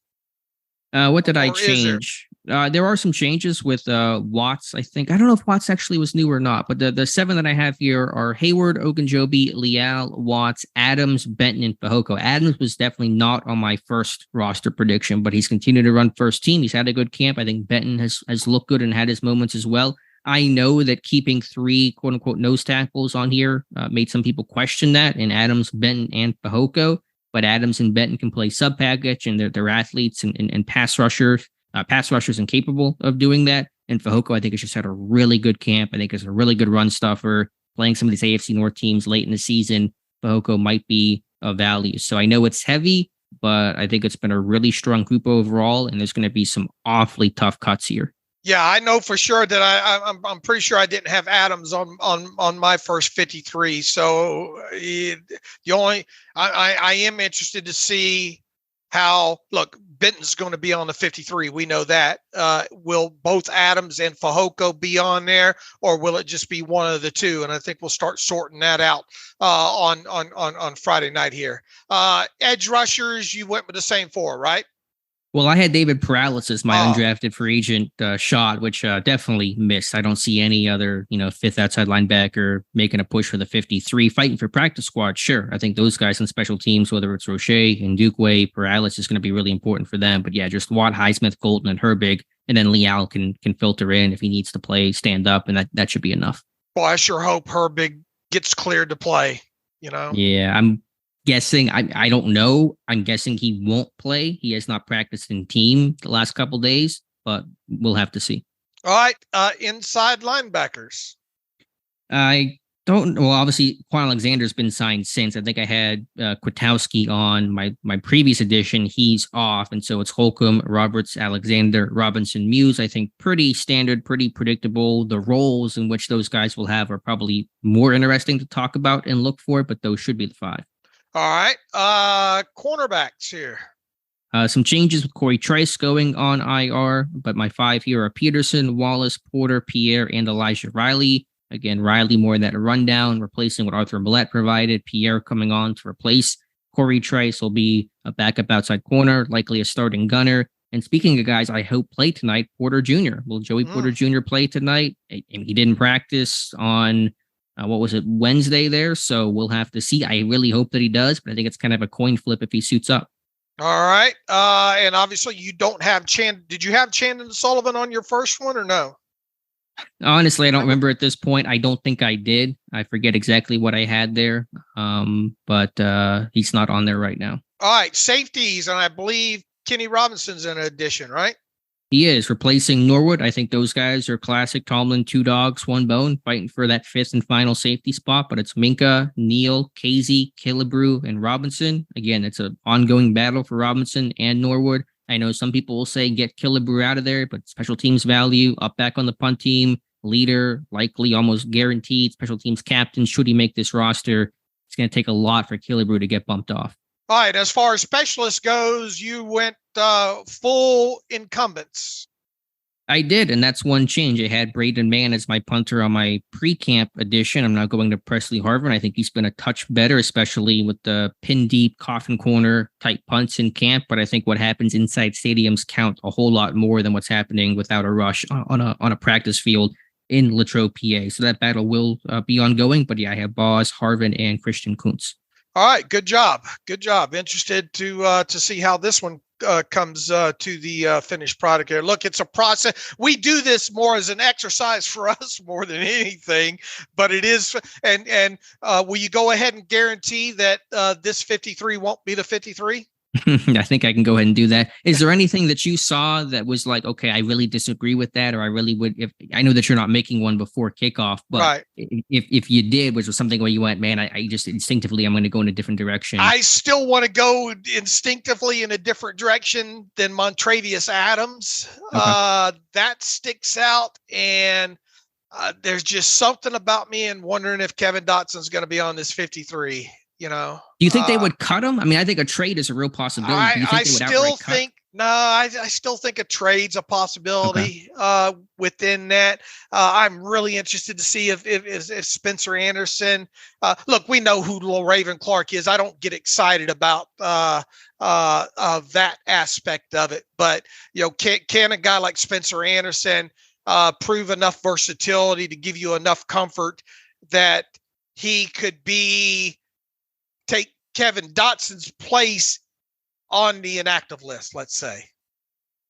What did I change? There are some changes with Watts, I think. I don't know if Watts actually was new or not, but the 7 that I have here are Hayward, Ogunjobi, Leal, Watts, Adams, Benton, and Fehoko. Adams was definitely not on my first roster prediction, but he's continued to run first team. He's had a good camp. I think Benton has looked good and had his moments as well. I know that keeping 3 quote-unquote nose tackles on here made some people question that in Adams, Benton, and Fehoko. But Adams and Benton can play sub-package, and they're athletes and pass rushers and capable of doing that. And Fehoko, I think, has just had a really good camp. I think is a really good run stuffer. Playing some of these AFC North teams late in the season, Fehoko might be of value. So I know it's heavy, but I think it's been a really strong group overall, and there's going to be some awfully tough cuts here. Yeah, I know for sure that I'm pretty sure I didn't have Adams on my first 53. So I am interested to see how. Look, Benton's going to be on the 53. We know that. Will both Adams and Fehoko be on there, or will it just be one of the two? And I think we'll start sorting that out on Friday night here. Edge rushers, you went with the same 4, right? Well, I had David Paralysis, my undrafted free agent shot, which definitely missed. I don't see any other, 5th outside linebacker making a push for the 53, fighting for practice squad. Sure. I think those guys on special teams, whether it's Roche and Dukeway, Paralysis is going to be really important for them. But yeah, just Watt, Highsmith, Golden, and Herbig, and then Leal can filter in if he needs to play stand up, and that should be enough. Boy, I sure hope Herbig gets cleared to play, Yeah, I'm guessing. I don't know. I'm guessing he won't play. He has not practiced in team the last couple days, but we'll have to see. All right. Inside linebackers. I don't know. Well, obviously, Quan Alexander's been signed since. I think I had Kwiatkowski on my previous edition. He's off. And so it's Holcomb, Roberts, Alexander, Robinson, Muse. I think pretty standard, pretty predictable. The roles in which those guys will have are probably more interesting to talk about and look for, but those should be the 5. All right. Cornerbacks here. Some changes with Corey Trice going on IR, but my 5 here are Peterson, Wallace, Porter, Pierre, and Elijah Riley. Again, Riley more in that rundown, replacing what Arthur Millette provided. Pierre coming on to replace Corey Trice will be a backup outside corner, likely a starting gunner. And speaking of guys I hope play tonight, Porter Jr. Will Joey Porter Jr. play tonight? He didn't practice on Wednesday there. So we'll have to see. I really hope that he does, but I think it's kind of a coin flip if he suits up. All right. And obviously you don't have Did you have Chandon Sullivan on your first one or no? Honestly, I don't remember at this point. I don't think I did. I forget exactly what I had there. But he's not on there right now. All right. Safeties. And I believe Kenny Robinson's in addition, right? He is replacing Norwood. I think those guys are classic Tomlin, 2 dogs, 1 bone, fighting for that 5th and final safety spot. But it's Minka, Neal, Casey, Killebrew, and Robinson. Again, it's an ongoing battle for Robinson and Norwood. I know some people will say get Killebrew out of there, but special teams value, up back on the punt team, leader, likely almost guaranteed, special teams captain, should he make this roster. It's going to take a lot for Killebrew to get bumped off. All right. As far as specialists goes, you went full incumbents. I did, and that's one change. I had Braden Mann as my punter on my pre-camp edition. I'm now going to Presley Harvin. I think he's been a touch better, especially with the pin deep, coffin corner type punts in camp. But I think what happens inside stadiums count a whole lot more than what's happening without a rush on a practice field in Latrobe, PA. So that battle will be ongoing. But yeah, I have Boz, Harvin, and Christian Kuntz. All right, good job. Good job. Interested to see how this one comes to the finished product here. Look, it's a process. We do this more as an exercise for us more than anything, but it is. And will you go ahead and guarantee that this 53 won't be the 53? I think I can go ahead and do that. Is there anything that you saw that was like, okay, I really disagree with that, or I really would? If I know that you're not making one before kickoff, but right. if you did, which was something where you went, man, I just instinctively I'm going to go in a different direction. I still want to go instinctively in a different direction than Montravius Adams. Okay. That sticks out, and there's just something about me and wondering if Kevin Dotson's going to be on this 53. You know, do you think they would cut him? I mean, I think a trade is a real possibility. I still think a trade's a possibility within that. I'm really interested to see if Spencer Anderson. Look, we know who Lil Raven Clark is. I don't get excited about that aspect of it, but you know, can a guy like Spencer Anderson prove enough versatility to give you enough comfort that he could take Kevin Dotson's place on the inactive list, let's say?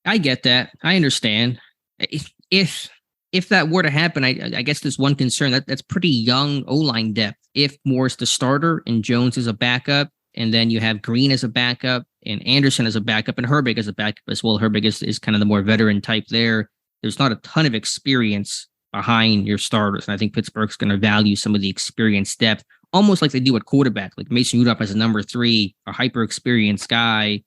I get that. I understand. If that were to happen, I guess there's one concern that's pretty young O-line depth. If Moore's the starter and Jones is a backup, and then you have Green as a backup and Anderson as a backup and Herbig as a backup as well. Herbig is kind of the more veteran type there. There's not a ton of experience behind your starters. And I think Pittsburgh's going to value some of the experience depth, almost like they do at quarterback. Like Mason Rudolph as a number 3, a hyper experienced guy,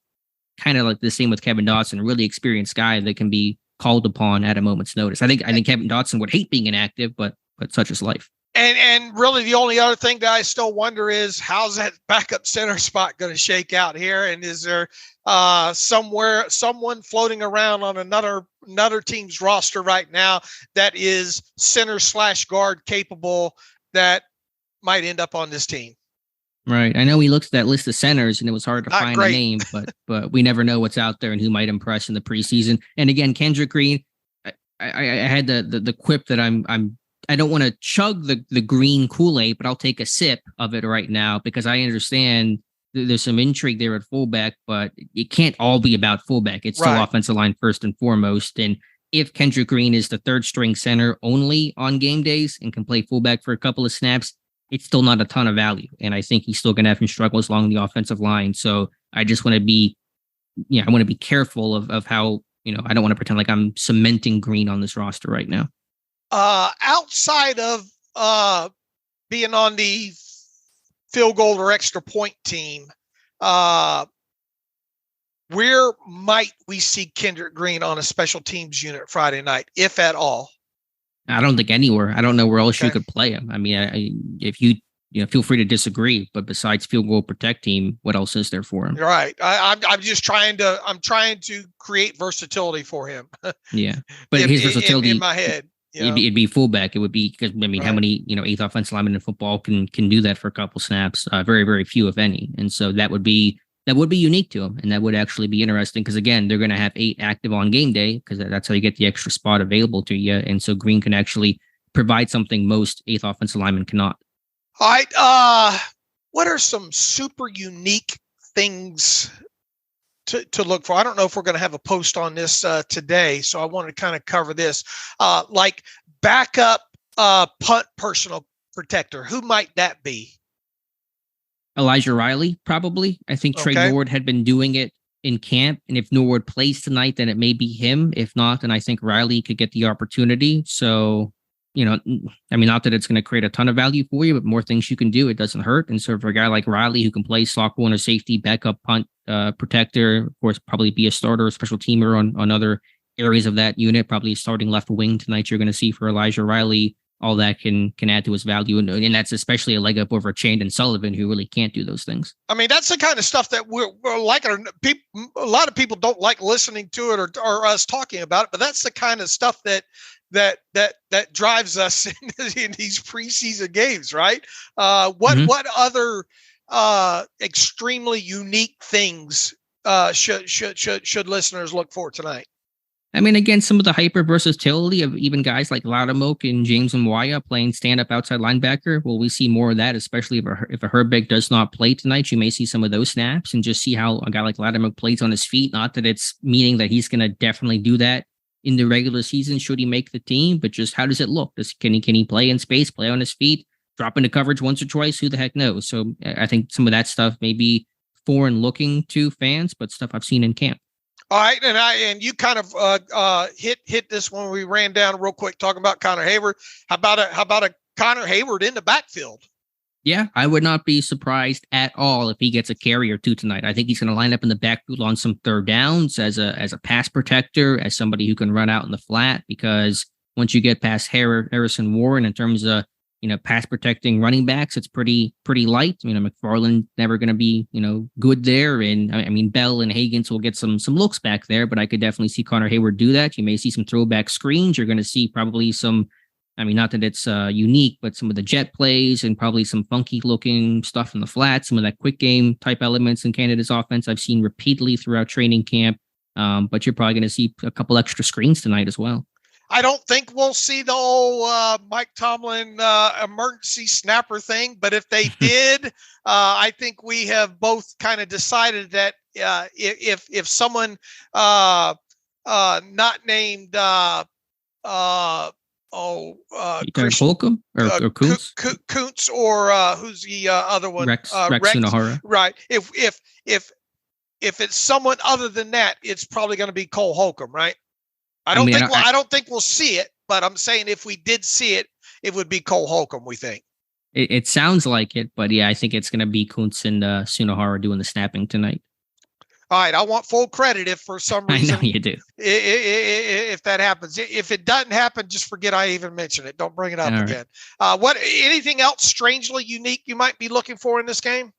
kind of like the same with Kevin Dotson, a really experienced guy that can be called upon at a moment's notice. I think Kevin Dotson would hate being inactive, but such is life. And really the only other thing that I still wonder is how's that backup center spot going to shake out here? And is there someone floating around on another team's roster right now that is center/guard capable that might end up on this team? Right. I know we looked at that list of centers and it was hard to find a name, but we never know what's out there and who might impress in the preseason. And again, Kendrick Green, I had the quip that I don't want to chug the green Kool-Aid, but I'll take a sip of it right now because I understand there's some intrigue there at fullback, but it can't all be about fullback. It's still offensive line first and foremost. And if Kendrick Green is the 3rd string center only on game days and can play fullback for a couple of snaps, it's still not a ton of value. And I think he's still going to have some struggles along the offensive line. So I just want to be, I want to be careful of how, I don't want to pretend like I'm cementing Green on this roster right now. Outside of being on the field goal or extra point team, where might we see Kendrick Green on a special teams unit Friday night, if at all? I don't think anywhere. I don't know where else you could play him. I mean, if you feel free to disagree, but besides field goal protect team, what else is there for him? You're right. I'm just trying to create versatility for him. Yeah, but his versatility in my head. It'd be fullback. It would be because how many 8th offensive linemen in football can do that for a couple snaps? Very, very few, if any. And so that would be unique to him, and that would actually be interesting because again, they're going to have 8 active on game day because that's how you get the extra spot available to you. And so Green can actually provide something most 8th offensive linemen cannot. All right. What are some super unique things to look for. I don't know if we're going to have a post on this today, so I want to kind of cover this. Like backup punt personal protector. Who might that be? Elijah Riley, probably. I think Trey Norwood had been doing it in camp, and if Norwood plays tonight, then it may be him. If not, then I think Riley could get the opportunity. So, not that it's going to create a ton of value for you, but more things you can do, it doesn't hurt. And so for a guy like Riley who can play slot corner, safety, backup punt protector, of course, probably be a starter, a special teamer on other areas of that unit, probably a starting left wing tonight you're going to see for Elijah Riley. All that can add to his value. And that's especially a leg up over Chandon Sullivan, who really can't do those things. I mean, that's the kind of stuff that we're like. A lot of people don't like listening to it or us talking about it, but that's the kind of stuff that drives us in these preseason games, right? What other extremely unique things should listeners look for tonight? I mean, again, some of the hyper versatility of even guys like Loudermilk and James Mwaya playing stand-up outside linebacker. Will we see more of that, especially if a Herbig does not play tonight? You may see some of those snaps and just see how a guy like Loudermilk plays on his feet. Not that it's meaning that he's going to definitely do that in the regular season should he make the team, but just how does it look? Can he play in space, play on his feet, drop into coverage once or twice? Who the heck knows? So I think some of that stuff may be foreign looking to fans, but stuff I've seen in camp. All right, and you kind of hit this when we ran down real quick talking about Connor Hayward. How about a Connor Hayward in the backfield? Yeah, I would not be surprised at all if he gets a carry or two tonight. I think he's going to line up in the backfield on some third downs as a pass protector, as somebody who can run out in the flat. Because once you get past Harrison Warren in terms of pass protecting running backs, it's pretty light. McFarland never going to be, good there. And I mean, Bell and Higgins will get some looks back there, but I could definitely see Connor Hayward do that. You may see some throwback screens. You're going to see probably some, not that it's unique, but some of the jet plays and probably some funky looking stuff in the flat, some of that quick game type elements in Canada's offense I've seen repeatedly throughout training camp. But you're probably going to see a couple extra screens tonight as well. I don't think we'll see the old Mike Tomlin emergency snapper thing, but if they did, I think we have both kind of decided that if someone not named Holcomb or Kuntz? Kuntz or who's the other one? Rex Sunahara. Right. If it's someone other than that, it's probably going to be Cole Holcomb, right? I don't think we'll see it, but I'm saying if we did see it, it would be Cole Holcomb, we think. It sounds like it, but yeah, I think it's going to be Kuntz and Sunahara doing the snapping tonight. All right, I want full credit if for some reason. I know you do. If that happens. If it doesn't happen, just forget I even mentioned it. Don't bring it up again. Right. Anything else strangely unique you might be looking for in this game?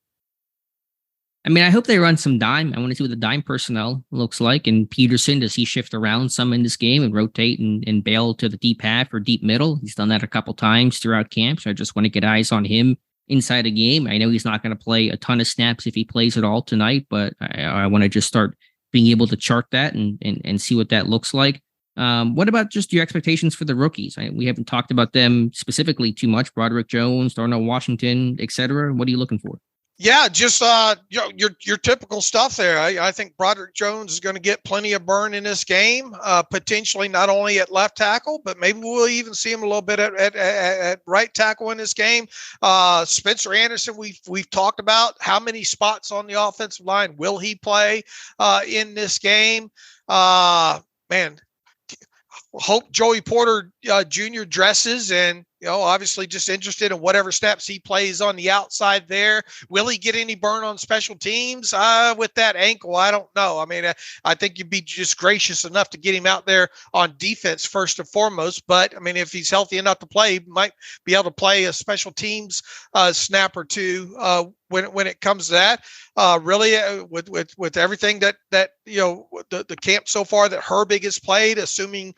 I mean, I hope they run some dime. I want to see what the dime personnel looks like. And Peterson, does he shift around some in this game and rotate and bail to the deep half or deep middle? He's done that a couple times throughout camp. So I just want to get eyes on him inside a game. I know he's not going to play a ton of snaps if he plays at all tonight, but I want to just start being able to chart that and see what that looks like. What about just your expectations for the rookies? We haven't talked about them specifically too much. Broderick Jones, Darnell Washington, etc. What are you looking for? Yeah, just your typical stuff there. I think Broderick Jones is going to get plenty of burn in this game, potentially not only at left tackle, but maybe we'll even see him a little bit at right tackle in this game. Spencer Anderson, we've talked about how many spots on the offensive line will he play in this game. Man, hope Joey Porter Jr. dresses and. Obviously just interested in whatever snaps he plays on the outside there. Will he get any burn on special teams with that ankle? I don't know. I mean, I think you'd be just gracious enough to get him out there on defense first and foremost. But, I mean, if he's healthy enough to play, he might be able to play a special teams snap or two when it comes to that. Really, with everything that the camp so far that Herbig has played, assuming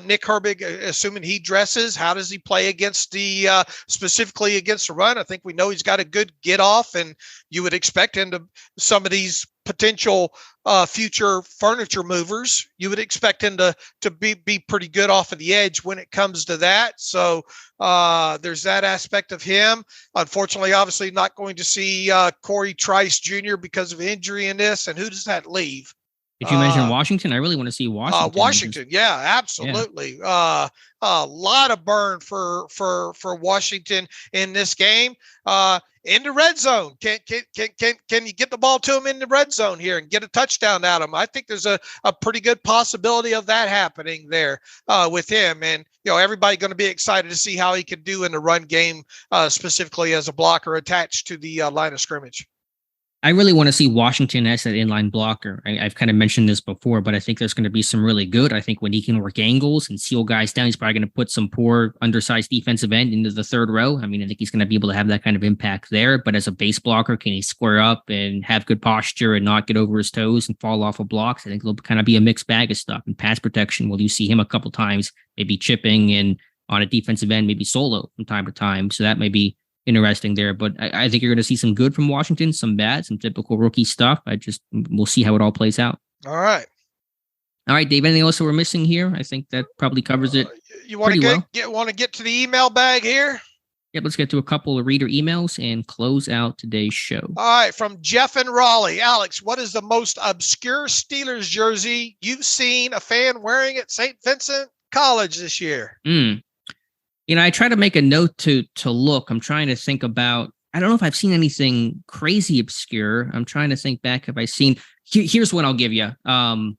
Nick Herbig, assuming he dresses, how does he play against specifically against the run? I think we know he's got a good get off, and you would expect him to some of these potential future furniture movers. You would expect him to be pretty good off of the edge when it comes to that. So there's that aspect of him. Unfortunately, obviously not going to see Corey Trice Jr. because of injury in this. And who does that leave? Did you mention Washington? I really want to see Washington. Washington, yeah, absolutely. Yeah. A lot of burn for Washington in this game. In the red zone, can you get the ball to him in the red zone here and get a touchdown at him? I think there's a pretty good possibility of that happening there with him. And everybody going to be excited to see how he can do in the run game, specifically as a blocker attached to the line of scrimmage. I really want to see Washington as that inline blocker. I've kind of mentioned this before, but I think there's going to be some really good. I think when he can work angles and seal guys down, he's probably going to put some poor, undersized defensive end into the third row. I mean, I think he's going to be able to have that kind of impact there. But as a base blocker, can he square up and have good posture and not get over his toes and fall off of blocks? I think it'll kind of be a mixed bag of stuff. And pass protection, will you see him a couple times, maybe chipping and on a defensive end, maybe solo from time to time. So that may be interesting there, but I think you're going to see some good from Washington, some bad, some typical rookie stuff. We'll see how it all plays out. All right, Dave. Anything else that we're missing here? I think that probably covers it. You want to get to the email bag here? Yep, let's get to a couple of reader emails and close out today's show. All right, from Jeff in Raleigh. Alex, what is the most obscure Steelers jersey you've seen a fan wearing at St. Vincent College this year? I try to make a note to look. I'm trying to think about, I don't know if I've seen anything crazy obscure. I'm trying to think back. Have I seen, here's what I'll give you. And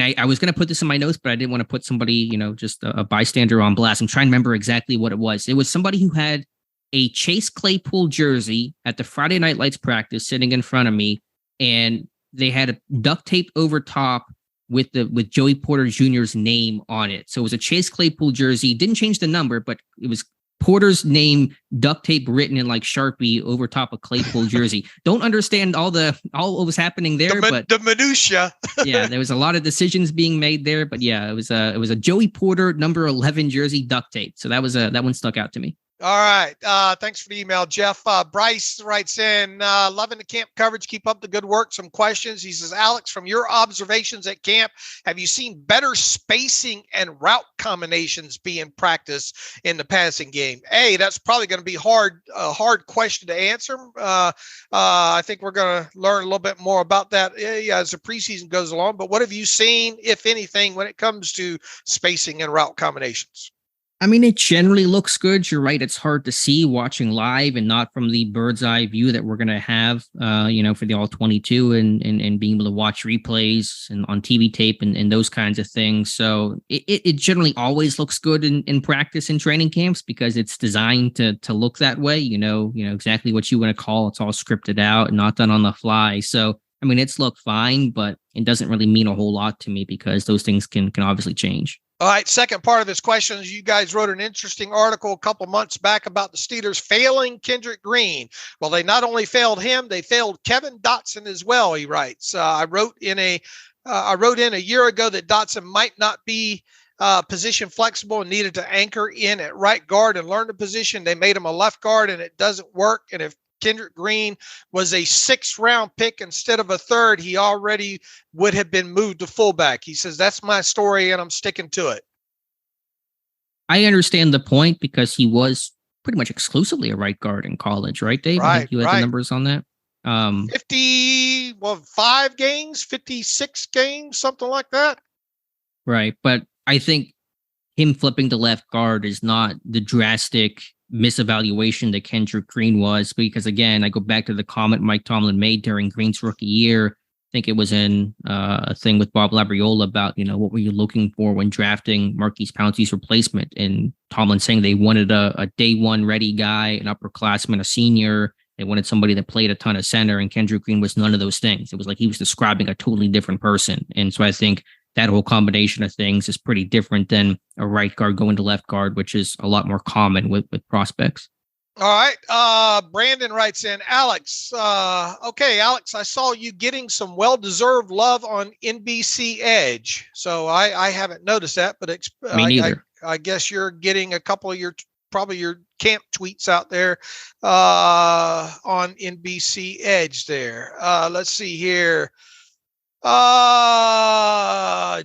I was going to put this in my notes, but I didn't want to put somebody, just a bystander on blast. I'm trying to remember exactly what it was. It was somebody who had a Chase Claypool jersey at the Friday Night Lights practice sitting in front of me. And they had a duct tape over top with Joey Porter Jr.'s name on it. So it was a Chase Claypool jersey. Didn't change the number, but it was Porter's name duct tape written in like Sharpie over top of Claypool jersey. Don't understand all what was happening there, but the minutia. Yeah, there was a lot of decisions being made there, but yeah, it was a Joey Porter number 11 jersey duct tape. So that one stuck out to me. All right. Thanks for the email, Jeff. Bryce writes in, loving the camp coverage. Keep up the good work. Some questions. He says, Alex, from your observations at camp, have you seen better spacing and route combinations being practiced in the passing game? That's probably going to be a hard question to answer. I think we're going to learn a little bit more about that as the preseason goes along. But what have you seen, if anything, when it comes to spacing and route combinations? I mean, it generally looks good. You're right. It's hard to see watching live and not from the bird's eye view that we're going to have, for the all 22 and being able to watch replays and on TV tape and those kinds of things. So it generally always looks good in practice and training camps because it's designed to look that way. You know exactly what you want to call. It's all scripted out and not done on the fly. So, I mean, it's looked fine, but it doesn't really mean a whole lot to me because those things can obviously change. All right, second part of this question is you guys wrote an interesting article a couple months back about the Steelers failing Kendrick Green. Well, they not only failed him, they failed Kevin Dotson as well, he writes. I wrote in a year ago that Dotson might not be position flexible and needed to anchor in at right guard and learn the position. They made him a left guard and it doesn't work. And if Kendrick Green was a 6th round pick instead of a 3rd, he already would have been moved to fullback. He says, that's my story and I'm sticking to it. I understand the point because he was pretty much exclusively a right guard in college, right, Dave? Right, I think you had the numbers on that. 5 games, 56 games, something like that. Right. But I think him flipping to left guard is not the drastic misevaluation that Kendrick Green was, because again, I go back to the comment Mike Tomlin made during Green's rookie year. I think it was in a thing with Bob Labriola about, what were you looking for when drafting Marquise Pouncey's replacement? And Tomlin saying they wanted a day one ready guy, an upperclassman, a senior. They wanted somebody that played a ton of center, and Kendrick Green was none of those things. It was like he was describing a totally different person. And so I think that whole combination of things is pretty different than a right guard going to left guard, which is a lot more common with prospects. All right. Brandon writes in, Alex. Alex, I saw you getting some well-deserved love on NBC Edge. So I haven't noticed that, but me neither. I guess you're getting a couple of your camp tweets out there on NBC Edge there. Let's see here.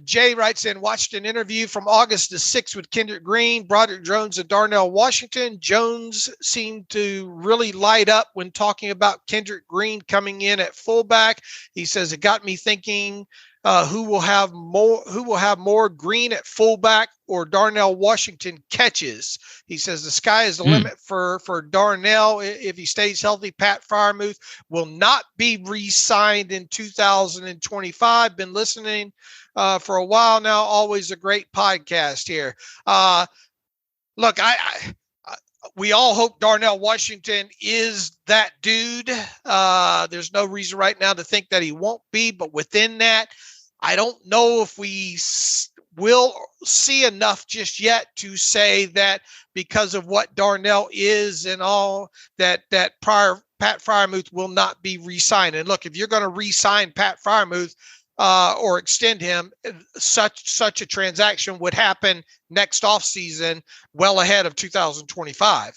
Jay writes in, watched an interview from August the 6th with Kendrick Green, Broderick Jones, and Darnell Washington. Jones seemed to really light up when talking about Kendrick Green coming in at fullback. He says, it got me thinking, who will have more, Green at fullback or Darnell Washington catches? He says the sky is the limit for Darnell if he stays healthy. Pat Freiermuth will not be re-signed in 2025. Been listening for a while now. Always a great podcast here. Look, we all hope Darnell Washington is that dude. There's no reason right now to think that he won't be, but within that, I don't know if we will see enough just yet to say that because of what Darnell is and all that Pat Freiermuth will not be re-signed. And look, if you're going to re-sign Pat Freiermuth or extend him, such a transaction would happen next offseason, well ahead of 2025.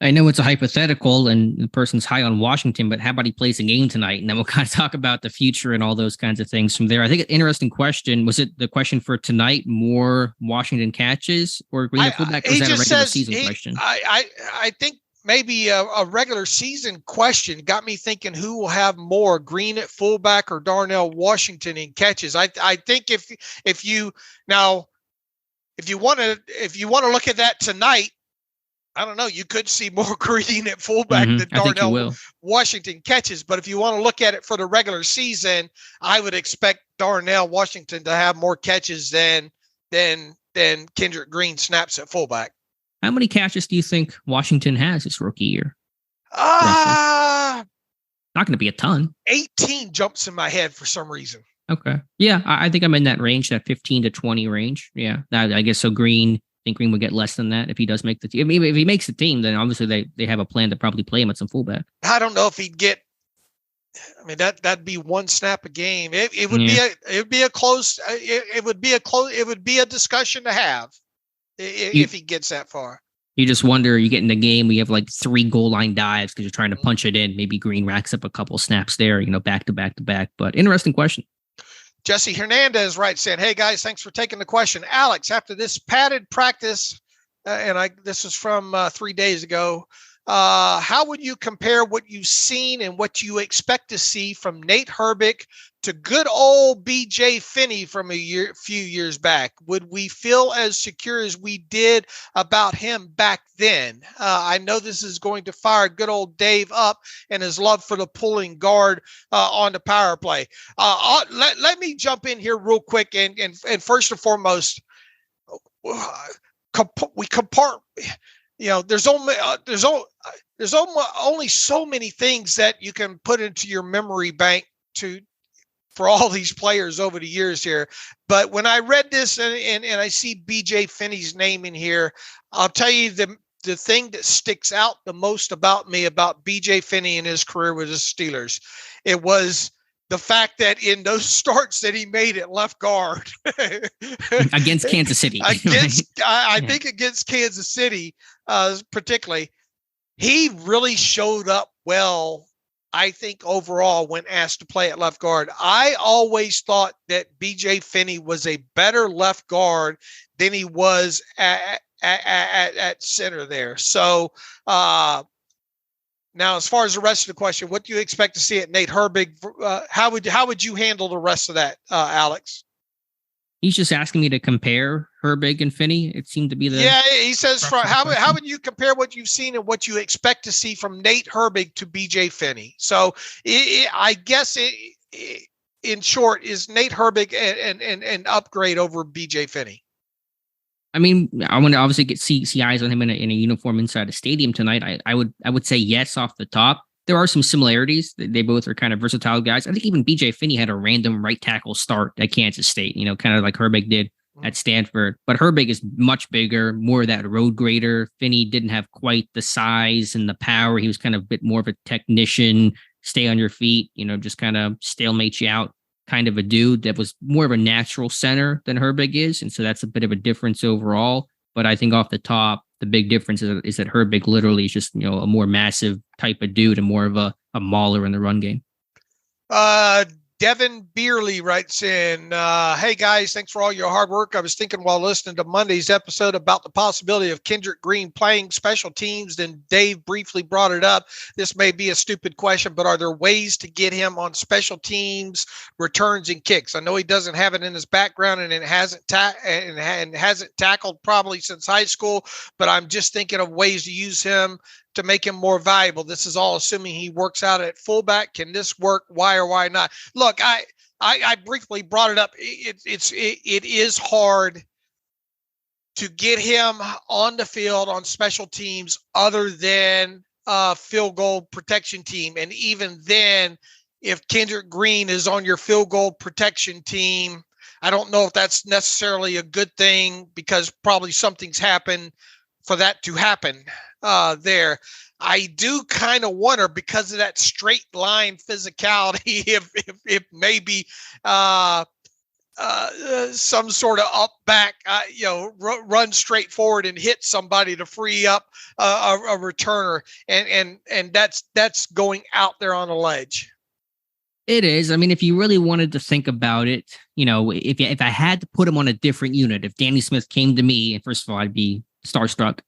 I know it's a hypothetical and the person's high on Washington, but how about he plays a game tonight? And then we'll kind of talk about the future and all those kinds of things from there. I think an interesting question. Was it the question for tonight, more Washington catches or Green at fullback? Or is that a regular season question? I think maybe a regular season question got me thinking, who will have more, Green at fullback or Darnell Washington in catches? I think if you want to look at that tonight, I don't know, you could see more Green at fullback than Darnell Washington catches. But if you want to look at it for the regular season, I would expect Darnell Washington to have more catches than Kendrick Green snaps at fullback. How many catches do you think Washington has this rookie year? Not going to be a ton. 18 jumps in my head for some reason. Okay. Yeah, I think I'm in that range, that 15 to 20 range. Yeah, I guess so. I think Green would get less than that if he does make the team. If he makes the team, then obviously they have a plan to probably play him at some fullback. I don't know if he'd get. I mean, that'd be one snap a game. It would be a discussion to have if he gets that far. You just wonder, you get in the game, we have like 3 goal line dives because you're trying to punch it in. Maybe Green racks up a couple snaps there, back to back to back. But interesting question. Jesse Hernandez writes in, hey guys, thanks for taking the question. Alex, after this padded practice, this is from 3 days ago, how would you compare what you've seen and what you expect to see from Nate Herbig to good old BJ Finney from a few years back? Would we feel as secure as we did about him back then? I know this is going to fire good old Dave up and his love for the pulling guard on the power play. Let me jump in here real quick and first and foremost, there's only so many things that you can put into your memory bank for all these players over the years here. But when I read this and I see BJ Finney's name in here, I'll tell you the thing that sticks out the most about BJ Finney and his career with the Steelers, it was the fact that in those starts that he made at left guard against Kansas City, I think against Kansas City, particularly, he really showed up well. I think overall when asked to play at left guard, I always thought that BJ Finney was a better left guard than he was at center there. So, now, as far as the rest of the question, what do you expect to see at Nate Herbig? How would you handle the rest of that, Alex? He's just asking me to compare Herbig and Finney. It seemed to be he says how would you compare what you've seen and what you expect to see from Nate Herbig to BJ Finney? So I guess in short, is Nate Herbig an upgrade over BJ Finney? I mean, I want to obviously see eyes on him in a uniform inside a stadium tonight. I would say yes off the top. There are some similarities. They both are kind of versatile guys. I think even BJ Finney had a random right tackle start at Kansas State, kind of like Herbig did at Stanford. But Herbig is much bigger, more of that road grader. Finney didn't have quite the size and the power. He was kind of a bit more of a technician, stay on your feet, just kind of stalemate you out kind of a dude that was more of a natural center than Herbig is. And so that's a bit of a difference overall. But I think off the top, the big difference is that Herbig literally is just, a more massive type of dude and more of a mauler in the run game. Devin Beerley writes in, hey guys, thanks for all your hard work. I was thinking while listening to Monday's episode about the possibility of Kendrick Green playing special teams. Then Dave briefly brought it up. This may be a stupid question, but are there ways to get him on special teams, returns and kicks? I know he doesn't have it in his background and it hasn't hasn't tackled probably since high school, but I'm just thinking of ways to use him to make him more valuable. This is all assuming he works out at fullback. Can this work? Why or why not? Look, I briefly brought it up. It is hard to get him on the field on special teams other than field goal protection team. And even then, if Kendrick Green is on your field goal protection team, I don't know if that's necessarily a good thing, because probably something's happened for that to happen there. I do kind of wonder, because of that straight line physicality, if maybe some sort of up back, run straight forward and hit somebody to free up a returner, and that's going out there on a ledge. It is. I mean, if you really wanted to think about it, if I had to put him on a different unit, if Danny Smith came to me, and first of all, I'd be starstruck.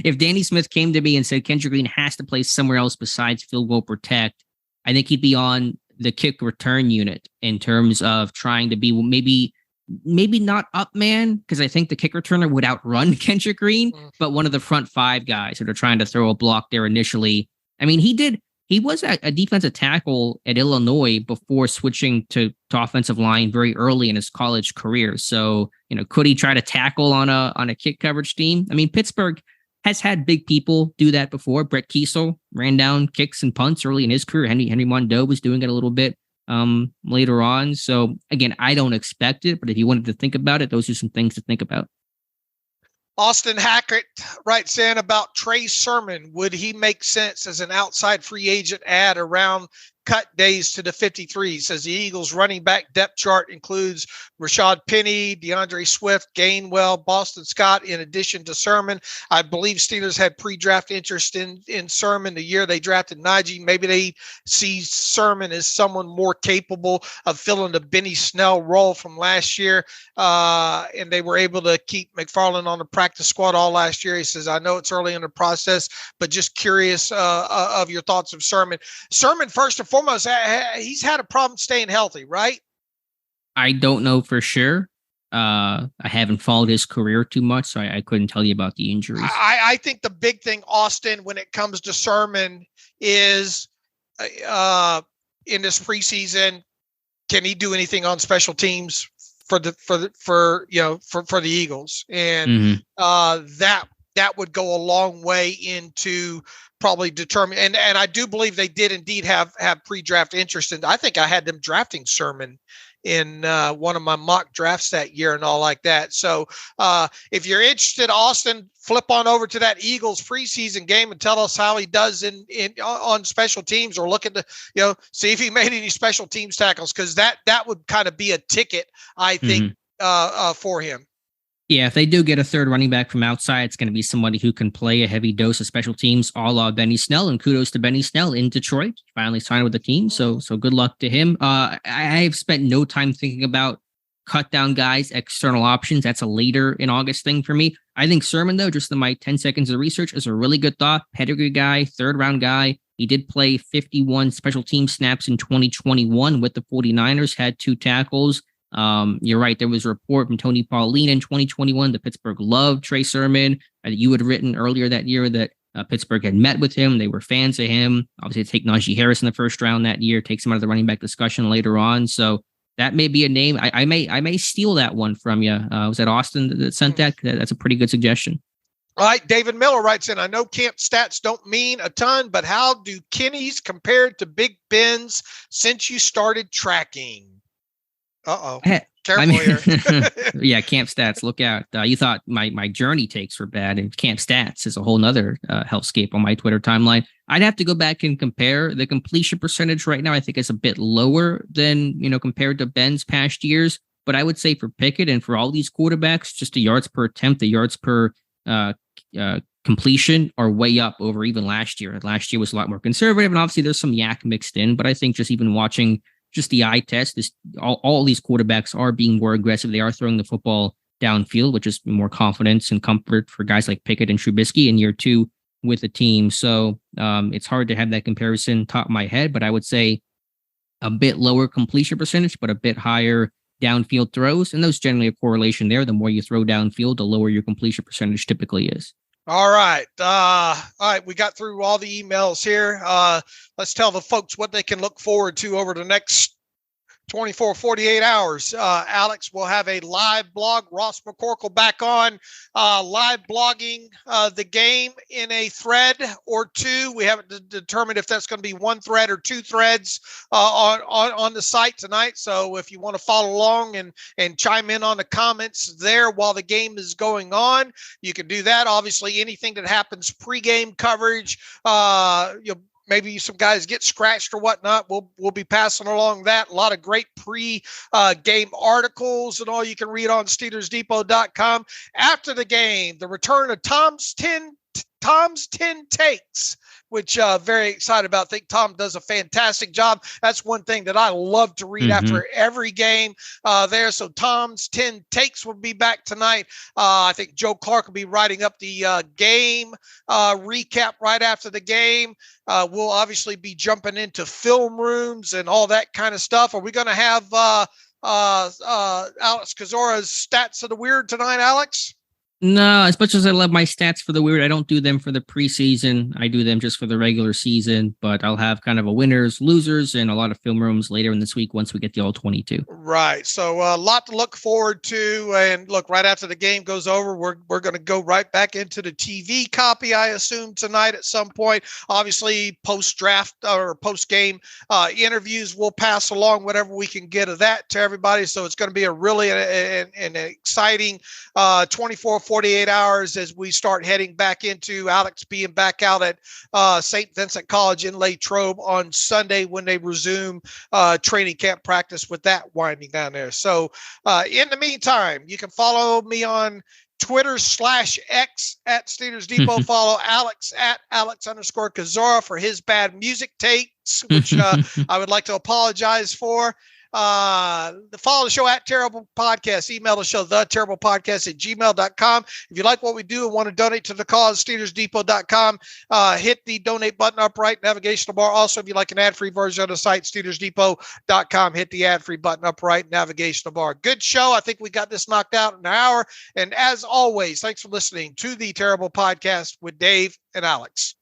If Danny Smith came to me and said Kendrick Green has to play somewhere else besides field goal protect, I think he'd be on the kick return unit in terms of trying to be maybe not up man, because I think the kick returner would outrun Kendrick Green, but one of the front five guys that are trying to throw a block there initially. I mean, he was a defensive tackle at Illinois before switching to offensive line very early in his college career. So, could he try to tackle on a kick coverage team? I mean, Pittsburgh has had big people do that before. Brett Kiesel ran down kicks and punts early in his career. Henry Mondeau was doing it a little bit later on. So again, I don't expect it, but if you wanted to think about it, those are some things to think about. Austin Hackett writes in about Trey Sermon. Would he make sense as an outside free agent add around cut days to the 53? He says the Eagles running back depth chart includes Rashad Penny, DeAndre Swift, Gainwell, Boston Scott, in addition to Sermon. I believe Steelers had pre-draft interest in Sermon the year they drafted Najee. Maybe they see Sermon as someone more capable of filling the Benny Snell role from last year. And they were able to keep McFarland on the practice squad all last year. He says, I know it's early in the process, but just curious of your thoughts of Sermon. Sermon, first and foremost, he's had a problem staying healthy, right? I don't know for sure. I haven't followed his career too much, so I couldn't tell you about the injuries. I think the big thing, Austin, when it comes to Sermon is in this preseason, can he do anything on special teams for the Eagles? And that would go a long way into probably determine. And I do believe they did indeed have pre-draft interest. And I think I had them drafting Sermon in one of my mock drafts that year and all like that. So if you're interested, Austin, flip on over to that Eagles preseason game and tell us how he does on special teams, or look at the, see if he made any special teams tackles, because that would kind of be a ticket, I think, for him. Yeah, if they do get a third running back from outside, it's going to be somebody who can play a heavy dose of special teams, a la Benny Snell. And kudos to Benny Snell in Detroit. Finally signed with the team. So good luck to him. I have spent no time thinking about cut down guys, external options. That's a later in August thing for me. I think Sermon, though, just in my 10 seconds of research, is a really good thought. Pedigree guy, third round guy. He did play 51 special team snaps in 2021 with the 49ers, had 2 tackles. You're right. There was a report from Tony Pauline in 2021 that Pittsburgh loved Trey Sermon. You had written earlier that year that Pittsburgh had met with him. They were fans of him. Obviously, they take Najee Harris in the first round that year, takes him out of the running back discussion later on. So that may be a name. I may steal that one from you. Was that Austin that sent that? That's a pretty good suggestion. All right. David Miller writes in, I know camp stats don't mean a ton, but how do Kenny's compared to Big Ben's since you started tracking? Uh-oh. Careful here. Yeah, camp stats, look out. You thought my journey takes were bad, and camp stats is a whole nother hellscape on my Twitter timeline. I'd have to go back and compare. The completion percentage right now, I think, is a bit lower than, compared to Ben's past years. But I would say for Pickett and for all these quarterbacks, just the yards per attempt, the yards per completion are way up over even last year. Last year was a lot more conservative, and obviously there's some yak mixed in. But I think just even watching just the eye test. All these quarterbacks are being more aggressive. They are throwing the football downfield, which is more confidence and comfort for guys like Pickett and Trubisky in year 2 with the team. So it's hard to have that comparison top of my head, but I would say a bit lower completion percentage, but a bit higher downfield throws. And there's generally a correlation there. The more you throw downfield, the lower your completion percentage typically is. All right. All right. We got through all the emails here. Let's tell the folks what they can look forward to over the next 24, 48 hours. Alex will have a live blog. Ross McCorkle back on live blogging the game in a thread or two. We haven't determined if that's going to be one thread or two threads on the site tonight. So if you want to follow along and chime in on the comments there while the game is going on, you can do that. Obviously, anything that happens pregame coverage, maybe some guys get scratched or whatnot. We'll be passing along that. A lot of great pre-game articles and all you can read on SteelersDepot.com. After the game, the return of Tom's 10 takes, which very excited about. I think Tom does a fantastic job. That's one thing that I love to read after every game there. So Tom's 10 takes will be back tonight. I think Joe Clark will be writing up the game recap right after the game. We'll obviously be jumping into film rooms and all that kind of stuff. Are we going to have Alex Kozora's stats of the weird tonight, Alex? No, as much as I love my stats for the weird, I don't do them for the preseason. I do them just for the regular season, but I'll have kind of a winners, losers, and a lot of film rooms later in this week once we get the all 22. Right. So a lot to look forward to. And look, right after the game goes over, we're going to go right back into the TV copy, I assume, tonight at some point. Obviously, post-draft or post-game interviews, we'll pass along whatever we can get of that to everybody. So it's going to be a really an exciting 24, 48 hours as we start heading back into Alex being back out at St. Vincent College in Latrobe on Sunday when they resume training camp practice with that winding down there. So in the meantime, you can follow me on Twitter /X at Steelers Depot. Follow Alex at Alex_Kozora for his bad music takes, which I would like to apologize for. Follow the show at Terrible Podcast. Email the show, theterriblepodcast@gmail.com. If you like what we do and want to donate to the cause, SteelersDepot.com. Hit the donate button up right, navigational bar. Also, if you like an ad-free version of the site, SteelersDepot.com. Hit the ad-free button up right, navigational bar. Good show. I think we got this knocked out in an hour. And as always, thanks for listening to the Terrible Podcast with Dave and Alex.